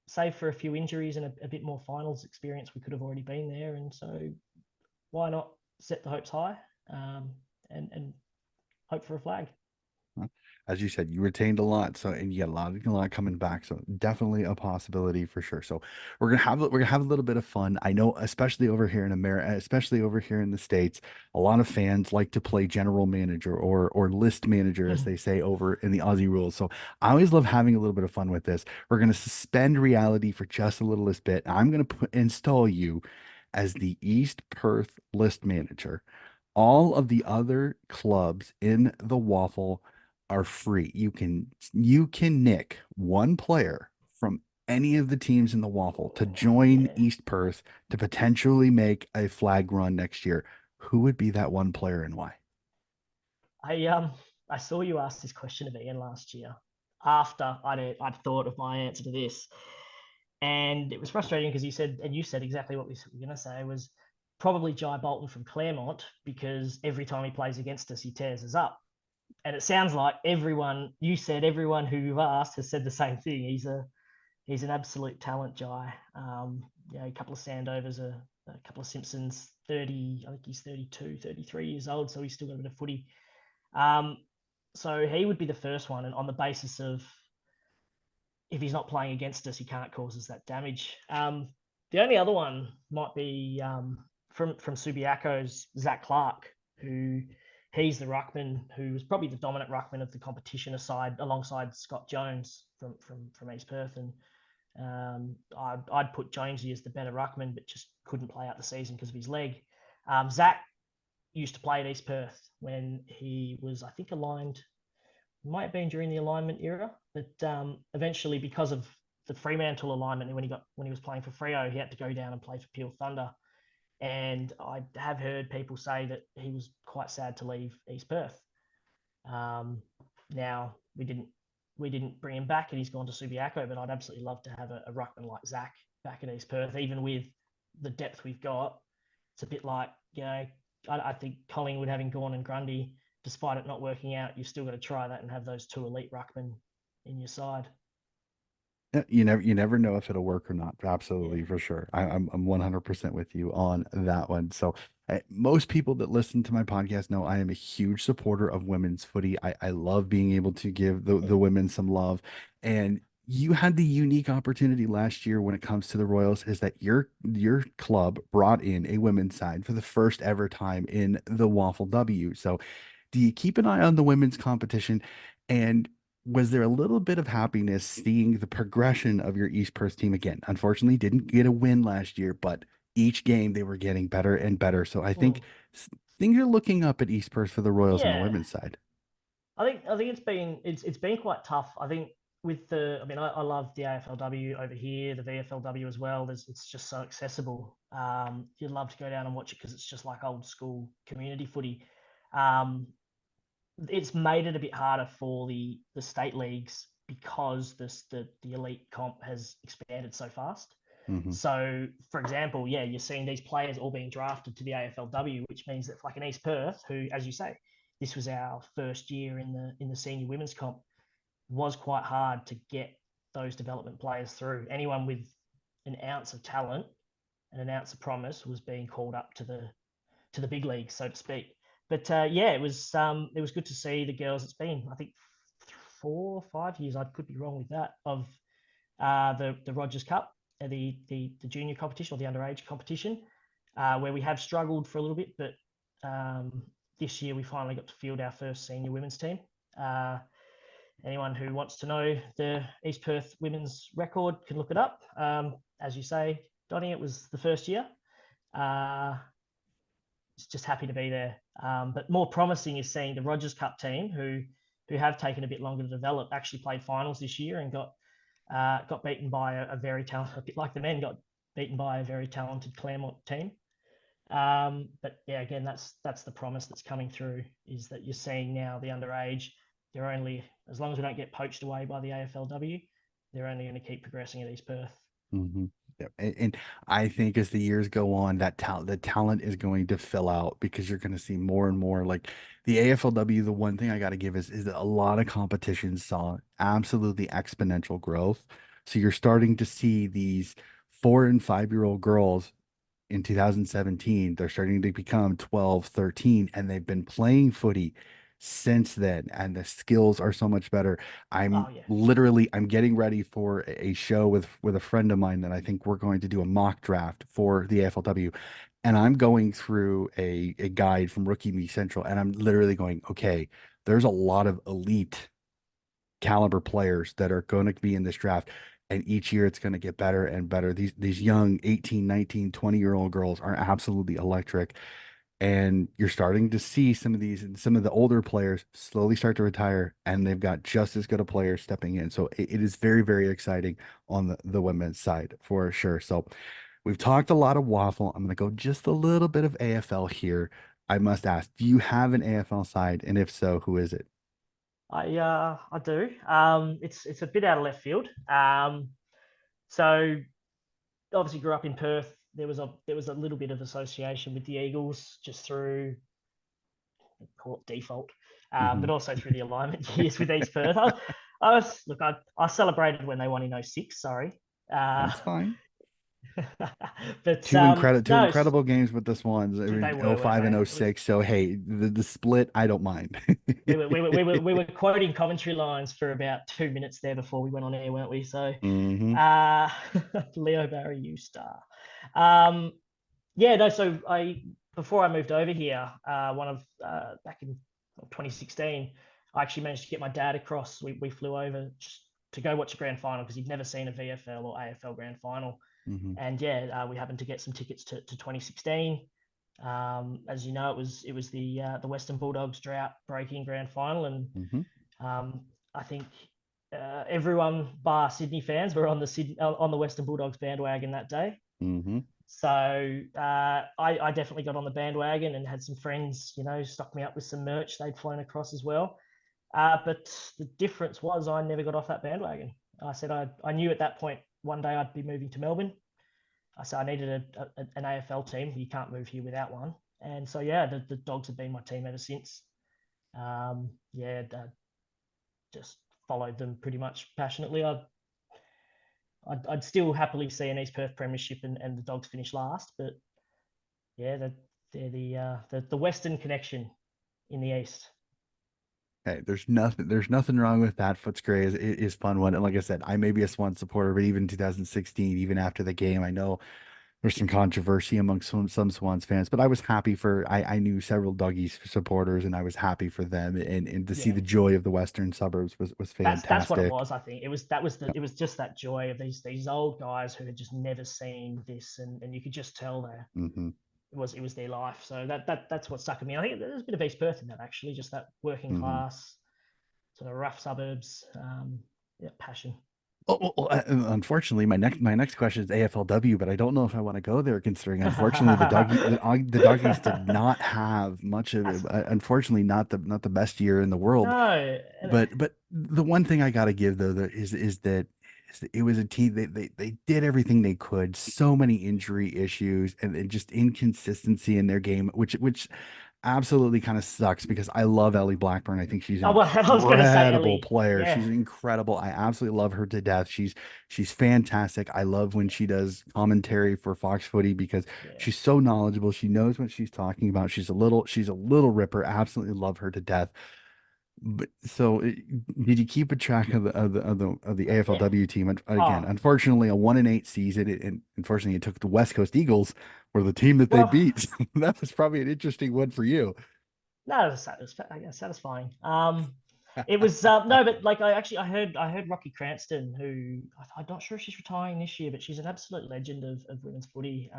save for a few injuries and a bit more finals experience, we could have already been there. And so why not set the hopes high, um, and hope for a flag? As you said, you retained a lot, so and you got a lot coming back, so definitely a possibility for sure. So we're gonna have a little bit of fun. I know, especially over here in America, especially over here in the States, a lot of fans like to play general manager or list manager, as they say over in the Aussie rules. So I always love having a little bit of fun with this. We're gonna suspend reality for just a little bit. I'm gonna install you as the East Perth list manager. All of the other clubs in the Waffle are free. You can nick one player from any of the teams in the Waffle to join Yeah, East Perth to potentially make a flag run next year. Who would be that one player and why? I saw you ask this question of Ian last year after I'd thought of my answer to this, and it was frustrating because you said exactly what we were going to say was probably Jai Bolton from Claremont because every time he plays against us, he tears us up. And it sounds like everyone who you've asked has said the same thing. He's an absolute talent, Jai. A couple of Sandovers, a couple of Simpsons, 30, I think he's 32, 33 years old, so he's still got a bit of footy. Um, so he would be the first one, and on the basis of if he's not playing against us, he can't cause us that damage. The only other one might be from Subiaco's Zach Clark, who he's the ruckman who was probably the dominant ruckman of the competition alongside Scott Jones from East Perth, and I'd put Jonesy as the better ruckman, but just couldn't play out the season because of his leg. Zach used to play at East Perth when he was, I think, aligned. Might have been during the alignment era, but eventually, because of the Fremantle alignment, when he was playing for Freo, he had to go down and play for Peel Thunder. And I have heard people say that he was quite sad to leave East Perth. Now we didn't bring him back, and he's gone to Subiaco. But I'd absolutely love to have a ruckman like Zach back at East Perth, even with the depth we've got, it's a bit like, I think Collingwood having Gawn and Grundy, despite it not working out, you've still got to try that and have those two elite ruckmen in your side. Yeah, you never know if it'll work or not. Yeah. Absolutely, for sure. I'm 100% with you on that one. So, most people that listen to my podcast know I am a huge supporter of women's footy. I love being able to give the women some love. And you had the unique opportunity last year when it comes to the Royals, is that your club brought in a women's side for the first ever time in the Waffle W. So, do you keep an eye on the women's competition? And was there a little bit of happiness seeing the progression of your East Perth team again? Unfortunately, didn't get a win last year, but each game they were getting better and better. So I think Mm. things are looking up at East Perth for the Royals on the Yeah. women's side. I think it's been quite tough. I think with I love the AFLW over here, the VFLW as well. It's just so accessible. You'd love to go down and watch it because it's just like old school community footy. Um, it's made it a bit harder for the state leagues because the elite comp has expanded so fast. Hmm. So, for example, yeah, you're seeing these players all being drafted to the AFLW, which means that, like in East Perth, who, as you say, this was our first year in the senior women's comp, was quite hard to get those development players through. Anyone with an ounce of talent and an ounce of promise was being called up to the big leagues, so to speak. But yeah, it was good to see the girls. It's been, I think, 4 or 5 years. I could be wrong with that, of the Rogers Cup, the junior competition or the underage competition, where we have struggled for a little bit, but um, this year we finally got to field our first senior women's team. Uh, Anyone who wants to know the East Perth women's record can look it up. As you say, Donny, it was the first year. Uh, just happy to be there. But more promising is seeing the Rogers Cup team, who have taken a bit longer to develop, actually played finals this year and got beaten by a very talented, a bit like the men, got beaten by a very talented Claremont team. But yeah, again, that's the promise that's coming through, is that you're seeing now the underage. They're only, as long as we don't get poached away by the AFLW, they're only going to keep progressing at East Perth. Hmm. Yeah. And I think as the years go on, the talent is going to fill out because you're going to see more and more like the AFLW. The one thing I got to give is that a lot of competitions saw absolutely exponential growth. So you're starting to see these 4 and 5 year old girls in 2017. They're starting to become 12, 13, and they've been playing footy since then. And the skills are so much better. Oh yeah, I'm getting ready for a show with a friend of mine that I think we're going to do a mock draft for the AFLW. And I'm going through a guide from Rookie Me Central, and I'm literally going, okay, there's a lot of elite caliber players that are going to be in this draft. And each year it's going to get better and better. These young 18, 19, 20-year-old girls are absolutely electric. And you're starting to see some of the older players slowly start to retire, and they've got just as good a player stepping in. So it is very, very exciting on the women's side for sure. So we've talked a lot of waffle. I'm going to go just a little bit of AFL here. I must ask, do you have an AFL side? And if so, who is it? I do. It's a bit out of left field. So obviously grew up in Perth. There was a little bit of association with the Eagles just through, call it default, Hmm. but also through the alignment years with East Perth. I celebrated when they won in '06. Sorry, uh, That's fine. but Two no, incredible games with the Swans they in were, weren't 05 they? and It was '06. So hey, the split, I don't mind. we were quoting commentary lines for about 2 minutes there before we went on air, weren't we? So, Hmm. uh, Leo Barry, you star. Um, yeah, no. So before I moved over here, one of back in 2016, I actually managed to get my dad across. We flew over just to go watch a grand final because he'd never seen a VFL or AFL grand final. Hmm. And yeah, we happened to get some tickets to 2016. As you know, it was the Western Bulldogs drought breaking grand final, and Hmm. um, I think everyone bar Sydney fans were on the Western Bulldogs bandwagon that day. Hmm. So I definitely got on the bandwagon and had some friends, stock me up with some merch they'd flown across as well. But the difference was I never got off that bandwagon. I said I knew at that point one day I'd be moving to Melbourne. So I needed an AFL team. You can't move here without one. And so yeah, the Dogs have been my team ever since. Yeah, just followed them pretty much passionately. I'd still happily see an East Perth Premiership and the Dogs finish last, but yeah, they're the Western connection in the East. Hey, there's nothing wrong with that. Footscray is fun one. And like I said, I may be a Swan supporter, but even 2016, even after the game, I know there's some controversy among some Swans fans, but I was happy I knew several Duggies supporters and I was happy for them and to see Yeah, the joy of the Western suburbs was that's what it fantastic. was. I think it was just that joy of these old guys who had just never seen this, and you could just tell there Hmm. it was their life. So that's what stuck with me. I think there's a bit of East Perth in that actually, just that working Hmm. class sort of rough suburbs. Yeah, passion. Unfortunately, my next question is AFLW, but I don't know if I want to go there considering unfortunately the doggies did not have much of it. That's Unfortunately, not the best year in the world. no, But the one thing I gotta give though is that it was a team they did everything they could. So many injury issues and just inconsistency in their game, which absolutely kind of sucks because I love Ellie Blackburn. I think she's an oh well, I was going to say incredible Ellie. player. Yeah, She's incredible. I absolutely love her to death. She's fantastic. I love when she does commentary for Fox Footy because yeah. she's so knowledgeable. She knows what she's talking about. She's a little ripper. Absolutely love her to death. But so, did you keep a track of the Yeah. AFLW team? And again, Oh, unfortunately, a 1-8 season, and unfortunately, it took the West Coast Eagles were the team that they well, beat. So that was probably an interesting one for you. no, it was satisfying. It was no, but like I heard Rocky Cranston, who I'm not sure if she's retiring this year, but she's an absolute legend of women's footy.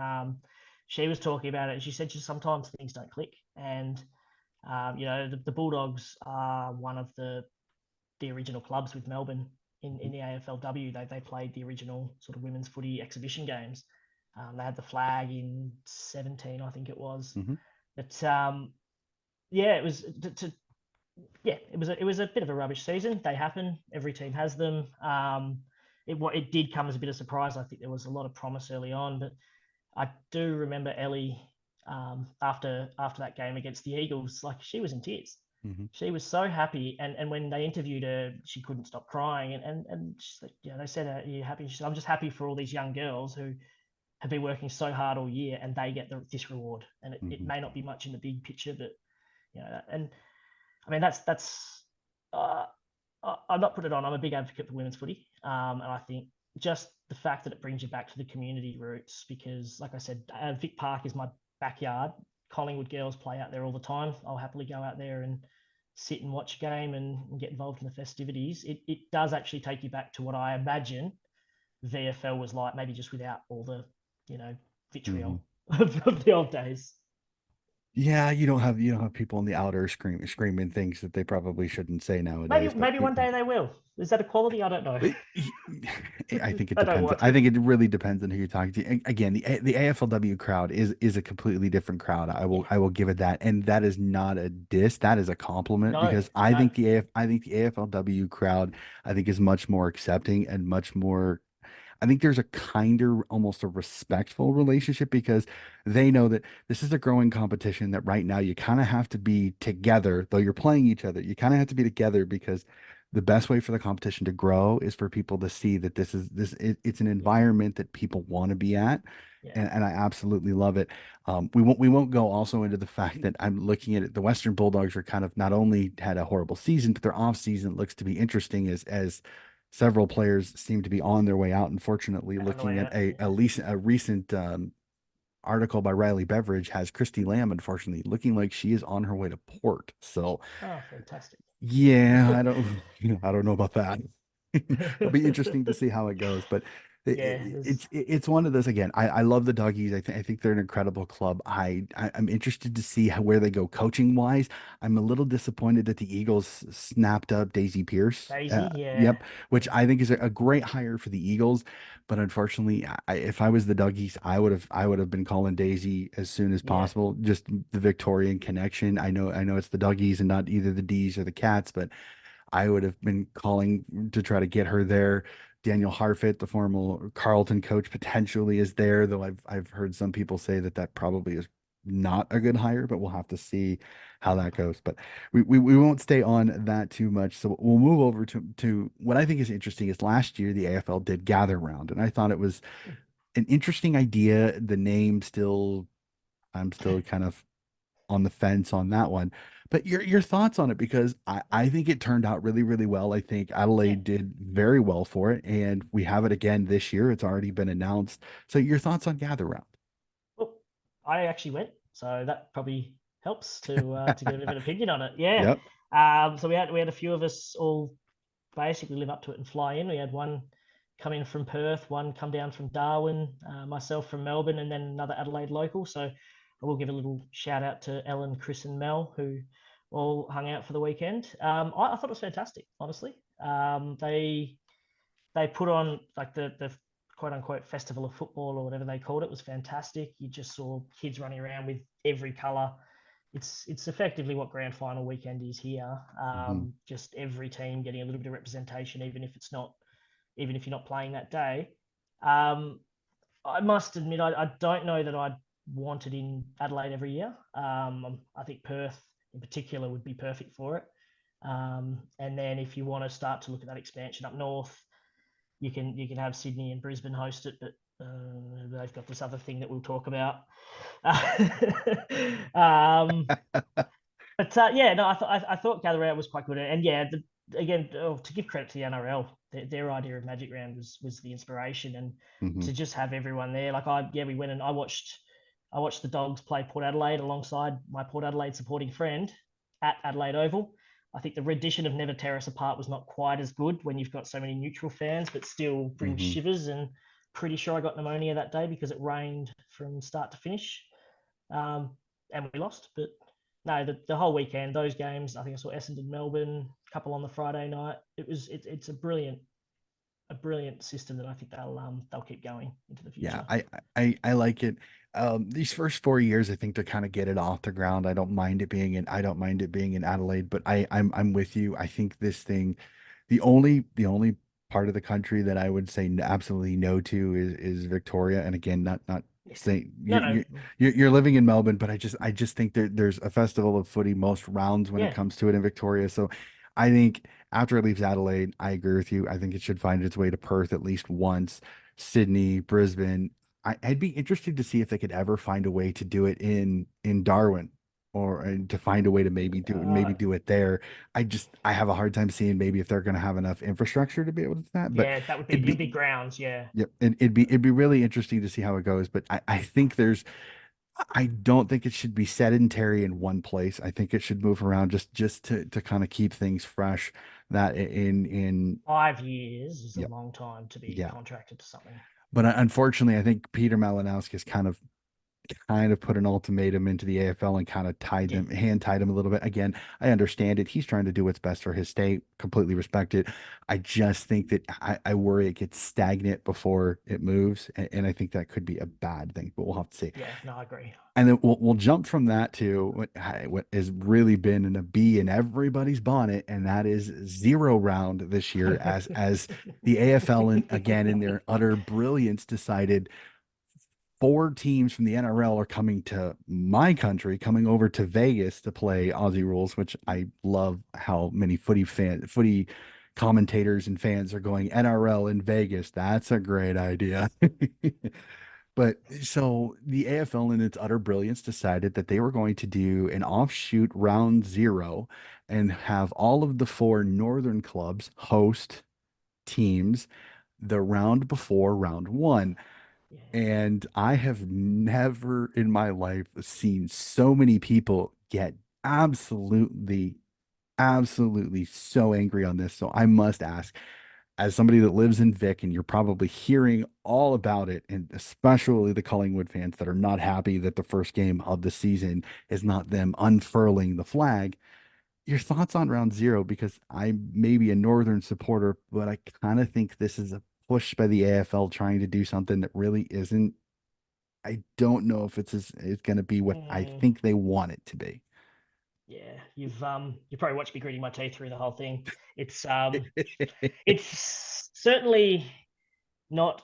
She was talking about it, and she said just sometimes things don't click, and you know the Bulldogs are one of the original clubs with Melbourne in the AFLW. They played the original sort of women's footy exhibition games. They had the flag in 17, I think it was. Hmm. But yeah, it was yeah, it was a bit of a rubbish season. They happen. Every team has them. It did come as a bit of surprise. I think there was a lot of promise early on, but I do remember Ellie after that game against the Eagles, like she was in tears. Hmm. She was so happy, and when they interviewed her, she couldn't stop crying. And she's like, you know, they said, "Are you happy?" She said, "I'm just happy for all these young girls who have been working so hard all year, and they get this reward. And it Hmm. may not be much in the big picture, but you know, and I mean that's uh, I'm not putting it on. I'm a big advocate for women's footy, and I think just the fact that it brings you back to the community roots, because, like I said, Vic Park is my backyard. Collingwood girls play out there all the time. I'll happily go out there and sit and watch a game and get involved in the festivities. It does actually take you back to what I imagine VFL was like, maybe just without all the, you know, Hmm. vitriol of the old days. Yeah, you don't have people in the outer screaming things that they probably shouldn't say nowadays, but Maybe one day they will. Is that equality? I don't know. But I think it I don't depends. watch I it. think it really depends on who you're talking to. Again, the AFLW crowd is a completely different crowd. I will Yeah. I will give it that, and that is not a diss. That is a compliment No, because I no. think I think the AFLW crowd I think is much more accepting and much more. I think there's a kinder, almost a respectful relationship because they know that this is a growing competition that right now you kind of have to be together, though you're playing each other. You kind of have to be together because the best way for the competition to grow is for people to see that it's an environment that people want to be at. Yeah. And I absolutely love it. We won't go also into the fact that I'm looking at it. The Western Bulldogs are kind of not only had a horrible season, but their off season looks to be interesting as several players seem to be on their way out. Unfortunately, On the looking way at out. a Yeah. a, least, a recent article by Riley Beveridge has Christy Lamb, unfortunately, looking like she is on her way to port. So Oh, fantastic. yeah, I don't know about that. It'll be interesting to see how it goes, but Yeah, there's it's one of those again. I love the Doggies. I think they're an incredible club. I'm interested to see where they go coaching wise. I'm a little disappointed that the Eagles snapped up Daisy Pierce. Daisy. Yeah. Yep, which I think is a great hire for the Eagles, but unfortunately, if I was the Doggies, I would have been calling Daisy as soon as Yeah. possible. Just the Victorian connection. I know it's the Doggies and not either the D's or the Cats, but I would have been calling to try to get her there. Daniel Harfit, the former Carlton coach, potentially is there, though I've heard some people say that that probably is not a good hire, but we'll have to see how that goes. But we won't stay on that too much. So we'll move over to what I think is interesting is last year the AFL did gather round, and I thought it was an interesting idea. The name still, I'm still kind of on the fence on that one. But your thoughts on it because I think it turned out really, really well. I think Yeah. Adelaide did very well for it, and we have it again this year. It's already been announced. So your thoughts on Gather Round? Well, I actually went, so that probably helps to get a bit of an opinion on it. Yeah. Yep. So we had a few of us all basically live up to it and fly in. We had one come in from Perth, one come down from Darwin, myself from Melbourne, and then another Adelaide local. So I will give a little shout out to Ellen, Chris, and Mel who all hung out for the weekend. I thought it was fantastic, honestly. They put on like the quote unquote festival of football or whatever they called it was fantastic. You just saw kids running around with every colour. It's effectively what grand final weekend is here. Hmm. Just every team getting a little bit of representation, even if you're not playing that day. Um, I must admit, I don't know that I'd want it in Adelaide every year. I think Perth in particular would be perfect for it. And then if you want to start to look at that expansion up north, you can have Sydney and Brisbane host it, but they've got this other thing that we'll talk about. um, but yeah, no, I thought Gather Round was quite good, and yeah, again, to give credit to the NRL, their idea of Magic Round was the inspiration, and Hmm. to just have everyone there. Like we went and I watched the Dogs play Port Adelaide alongside my Port Adelaide supporting friend at Adelaide Oval. I think the rendition of Never Tear Us Apart was not quite as good when you've got so many neutral fans, but still brings Hmm. shivers. And pretty sure I got pneumonia that day because it rained from start to finish, um, and we lost. But no, the whole weekend, those games. I think I saw Essendon, Melbourne, a couple on the Friday night. It's a brilliant system that I think they'll keep going into the Yeah, future. I like it. These first 4 years, I think to kind of get it off the ground, I don't mind it being in Adelaide, but I'm with you. I think this thing, the only part of the country that I would say absolutely no to is Victoria. And again, not Yeah. saying No, you're no. you're you're living in Melbourne, but I just think there's a festival of footy most rounds when it Yeah. comes to it in Victoria. So I think after it leaves Adelaide, I agree with you. I think it should find its way to Perth at least once. Sydney, Brisbane. I'd be interested to see if they could ever find a way to do it in Darwin, or and to find a way to maybe do it there. I have a hard time seeing maybe if they're going to have enough infrastructure to be able to do that. But Yeah, that would it'd be in big be grounds. Yeah. yep, it'd be really interesting to see how it goes. But I think I don't think it should be sedentary in one place. I think it should move around just to kind of keep things fresh. That in 5 years is a yep, long time to be yeah. contracted to something. But unfortunately, I think Peter Malinowski kind of put an ultimatum into the AFL and kind of He did. hand tied him a little bit. Again, I understand it. He's trying to do what's best for his state. Completely respect it. I just think that I worry it gets stagnant before it moves, and I think that could be a bad thing. But we'll have to see. Yeah, no, I agree. And then we'll jump from that to what has really been a bee in everybody's bonnet, and that is zero round this year as the AFL and again in their utter brilliance decided four teams from the NRL are coming to my country, coming over to Vegas to play Aussie rules, which I love how many footy commentators and fans are going NRL in Vegas. That's a great idea. But so the AFL in its utter brilliance decided that they were going to do an offshoot round zero and have all of the four northern clubs host teams the round before round one. Yeah. And I have never in my life seen so many people get absolutely, absolutely so angry on this. So I must ask, as somebody that lives in Vic, and you're probably hearing all about it, and especially the Collingwood fans that are not happy that the first game of the season is not them unfurling the flag, your thoughts on round zero? Because I'm maybe a northern supporter, but I kind of think this is a push by the AFL trying to do something that really isn't. I don't know if it's going to be what I Mm, think they want it to be. Yeah, you probably watched me gritting my teeth through the whole thing. It's certainly not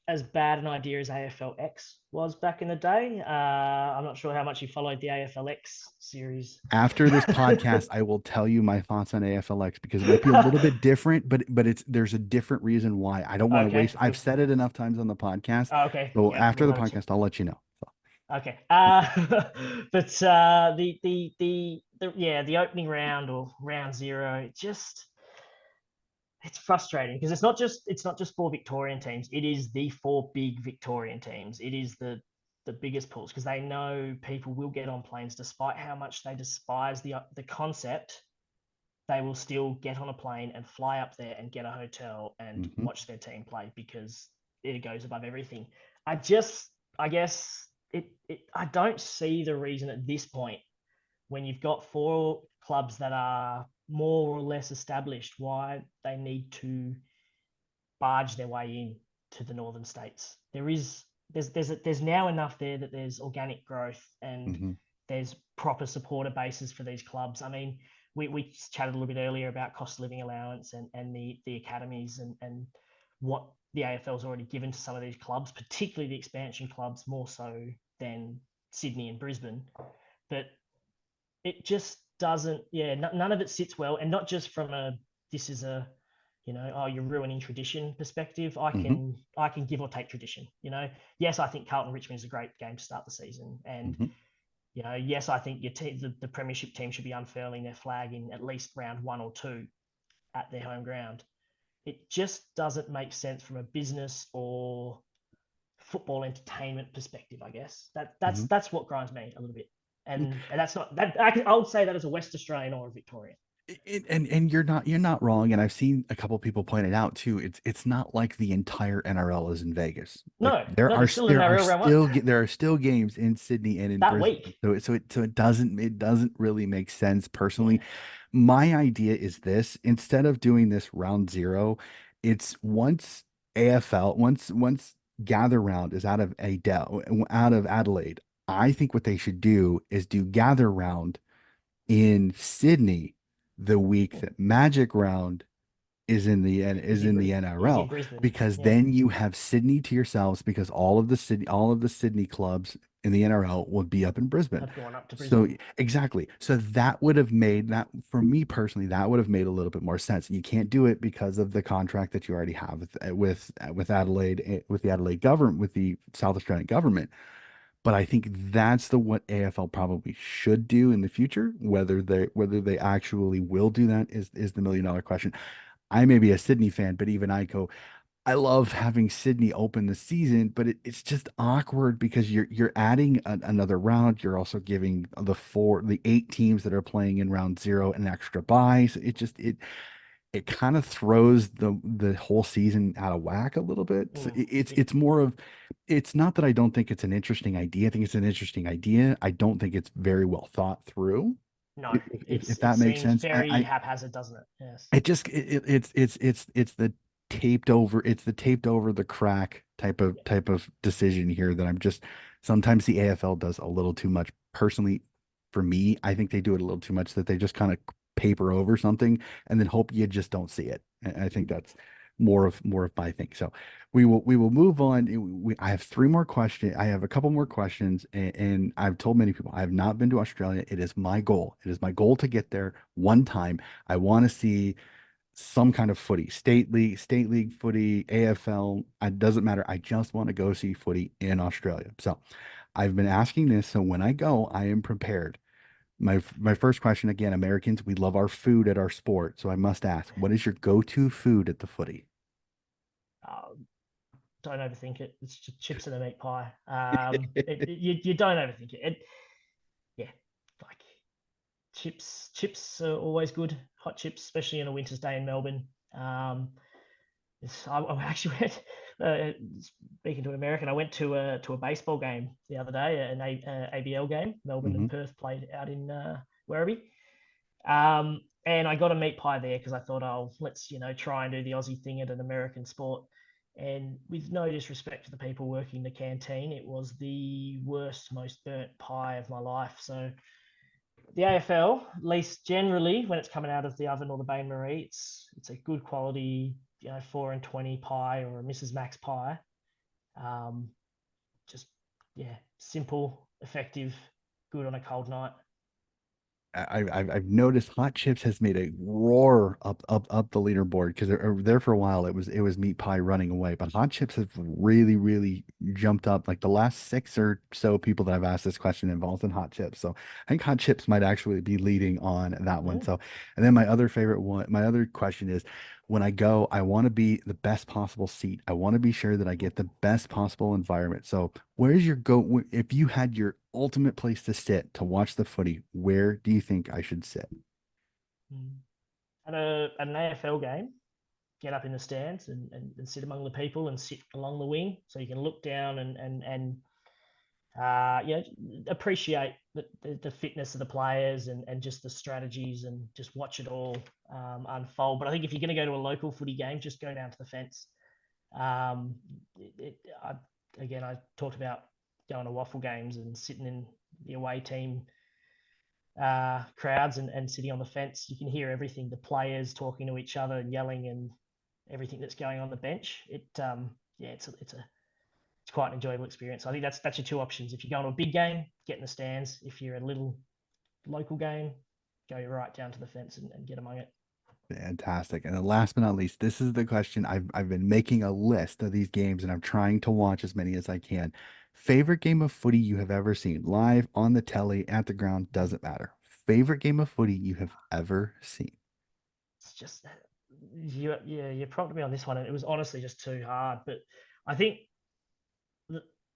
as bad an idea as AFLX was back in the day. I'm not sure how much you followed the AFLX series. After this podcast, I will tell you my thoughts on AFLX because it might be a little bit different, but it's there's a different reason why. I don't want to Okay, waste. I've good. said it enough times on the podcast. Okay, So yep, after we'll the have to. podcast, I'll let you know. So, Okay. But yeah, the opening round or round zero, it's frustrating because it's not just four Victorian teams. It is the four big Victorian teams. It is the biggest pools because they know people will get on planes despite how much they despise the concept. They will still get on a plane and fly up there and get a hotel and mhm, watch their team play because it goes above everything. I guess I don't see the reason at this point when you've got four clubs that are more or less established why they need to barge their way in to the northern states. There's now enough there that there's organic growth and mhm, there's proper supporter bases for these clubs. I mean, we chatted a little bit earlier about cost of living allowance and the academies and what the AFL's already given to some of these clubs, particularly the expansion clubs, more so than Sydney and Brisbane. But it just doesn't, yeah, none of it sits well. And not just from a, this is a, oh, you're ruining tradition perspective. I mhm, can I can give or take tradition. Yes, I think Carlton Richmond is a great game to start the season, and mhm. yes, I think the premiership team should be unfurling their flag in at least round one or two at their home ground. It just doesn't make sense from a business or football entertainment perspective. I guess Mhm. that's what grinds me a little bit, and that's not that I would say that as a West Australian or a Victorian. And you're not wrong. And I've seen a couple people point it out too. It's not like the entire NRL is in Vegas. Like No, no, there's still an there are NRL round one there are still games in Sydney and in that Brisbane. week. So it doesn't really make sense personally. Yeah. My idea is this: instead of doing this round zero, it's once AFL once Gather Round is out of Adelaide. I think what they should do is do Gather Round in Sydney the week that Magic Round is in the Is NRL in Brisbane. because Yeah, then you have Sydney to yourselves because all of the Sydney clubs in the NRL would be up in Brisbane. have gone up to So Brisbane. exactly. So that would have made that for me personally, that would have made a little bit more sense. You can't do it because of the contract that you already have with Adelaide with the Adelaide government with the South Australian government. But I think that's what AFL probably should do in the future. Whether they actually will do that is the $1 million question. I may be a Sydney fan, but even I go, I love having Sydney open the season, but it's just awkward because you're adding another round. You're also giving the 8 teams that are playing in round zero an extra bye. So it kind of throws the whole season out of whack a little bit. So It, it's more of it's not that I don't think it's an interesting idea. I think it's an interesting idea. I don't think it's very well thought through. no, If it that makes seems sense. very haphazard, doesn't it? Yes. It just it's the taped over the crack Yeah. type of decision here that I'm just sometimes the AFL does a little too much personally for me. I think they do it a little too much that they just kind of paper over something and then hope you just don't see it. And I think that's more of my thing. So we will move on. I have three more questions. I have a couple more questions, and I've told many people I have not been to Australia. It is my goal. It is my goal to get there one time. I want to see some kind of footy, state league footy, AFL. It doesn't matter. I just want to go see footy in Australia. So I've been asking this. So when I go, I am prepared. My first question again, Americans, we love our food at our sport. So I must ask, what is your go-to food at the footy? Um, don't overthink it. It's just chips and a meat pie. You don't overthink it. Yeah, like chips are always good. Hot chips, especially on a winter's day in Melbourne. I actually went speaking to an American. I went to a baseball game the other day, ABL game. Melbourne Hmm. and Perth played out in Werribee, and I got a meat pie there because I thought, oh, let's try and do the Aussie thing at an American sport. And with no disrespect to the people working the canteen, it was the worst, most burnt pie of my life. So the AFL, at least generally when it's coming out of the oven or the bain marie, it's a good quality, 4 and 20 pie or a Mrs. Max pie. Um, just yeah, simple, effective, good on a cold night. I've noticed Hot Chips has made a roar up the leaderboard because there for a while it was meat pie running away, but Hot Chips have really jumped up. Like the last six or so people that I've asked this question involved in Hot Chips, so I think Hot Chips might actually be leading on that one. Mm. So, and then my other favorite one, my other question is, when I go, I want to be the best possible seat. I want to be sure that I get the best possible environment. So where's your go? If you had your ultimate place to sit to watch the footy, where do you think I should sit? Mm. At an AFL game, get up in the stands and sit among the people and sit along the wing so you can look down and appreciate the fitness of the players and just the strategies and just watch it all unfold. But I think if you're going to go to a local footy game, just go down to the fence. Um, it, it, I, Again, I talked about going to waffle games and sitting in the away team crowds and sitting on the fence. You can hear everything, the players talking to each other and yelling and everything that's going on the bench. It's quite an enjoyable experience. I think that's your two options. If you're going to a big game, get in the stands. If you're a little local game, go right down to the fence and get among it. Fantastic. And then last but not least, this is the question. I've been making a list of these games and I'm trying to watch as many as I can. Favorite game of footy you have ever seen, live, on the telly, at the ground, doesn't matter. Favorite game of footy you have ever seen. It's just you prompted me on this one, and it was honestly just too hard. But I think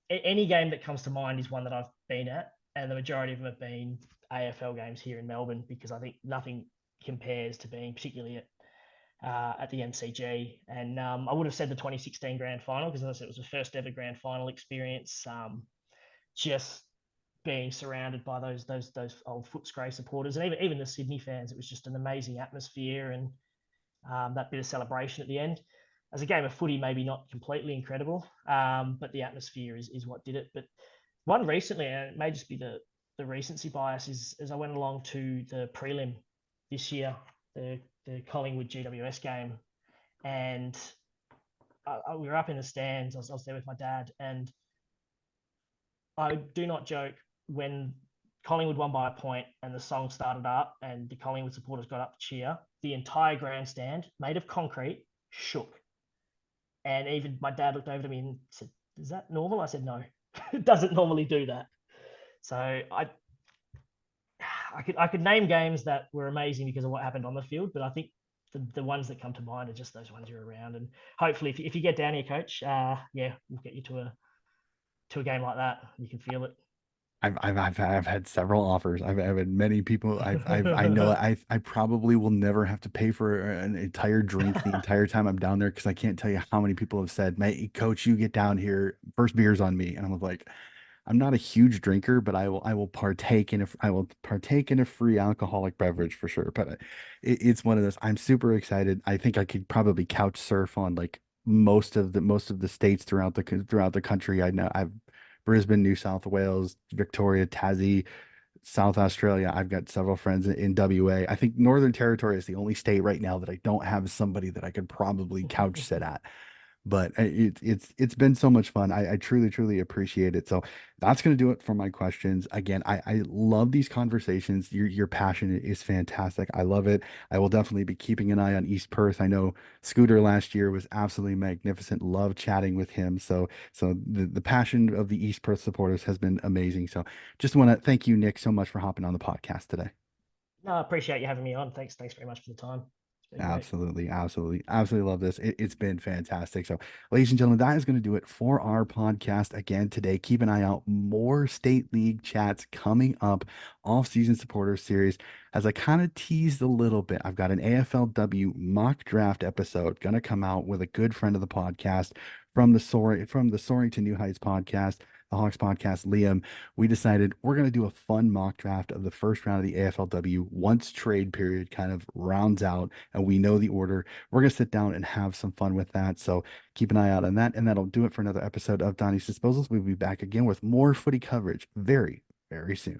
any game that comes to mind is one that I've been at, and the majority of them have been AFL games here in Melbourne because I think nothing compares to being particularly at the MCG. And I would have said the 2016 grand final because, as I said, it was the first ever grand final experience. Just being surrounded by those old Footscray supporters and even the Sydney fans, it was just an amazing atmosphere and that bit of celebration at the end. As a game of footy, maybe not completely incredible, but the atmosphere is what did it. But one recently, and it may just be the recency bias, is I went along to the prelim this year, the Collingwood GWS game, and we were up in the stands. I was there with my dad, and I do not joke when Collingwood won by a point and the song started up and the Collingwood supporters got up to cheer, the entire grandstand, made of concrete, shook. And even my dad looked over to me and said, "Is that normal?" I said, "No, it doesn't normally do that." So I could name games that were amazing because of what happened on the field, but I think the ones that come to mind are just those ones you're around. And hopefully, if you get down here, coach, yeah, we'll get you to a game like that. You can feel it. I've had several offers. I've had many people. I know I probably will never have to pay for an entire drink the entire time I'm down there because I can't tell you how many people have said, "Mate, coach, you get down here, first beer's on me." And I'm like, I'm not a huge drinker, but I will partake in a free alcoholic beverage for sure. But it's one of those. I'm super excited. I think I could probably couch surf on like most of the states throughout the country. I know I've Brisbane, New South Wales, Victoria, Tassie, South Australia. I've got several friends in WA. I think Northern Territory is the only state right now that I don't have somebody that I could probably couch sit at, but it's been so much fun. I truly appreciate it. So that's going to do it for my questions. Again, I love these conversations. Your passion is fantastic. I love it. I will definitely be keeping an eye on East Perth. I know Scooter last year was absolutely magnificent. Love chatting with him. So the passion of the East Perth supporters has been amazing. So just want to thank you, Nick, so much for hopping on the podcast today. No, I appreciate you having me on. Thanks very much for the time. It's been great. Absolutely love this. It's been fantastic. So, ladies and gentlemen, that is going to do it for our podcast again today. Keep an eye out. More state league chats coming up, off-season supporter series. As I kind of teased a little bit, I've got an AFLW mock draft episode going to come out with a good friend of the podcast from the Soaring to New Heights podcast, the Hawks podcast, Liam. We decided we're going to do a fun mock draft of the first round of the AFLW once trade period kind of rounds out and we know the order. We're going to sit down and have some fun with that. So keep an eye out on that. And that'll do it for another episode of Donnie's Disposals. We'll be back again with more footy coverage very soon.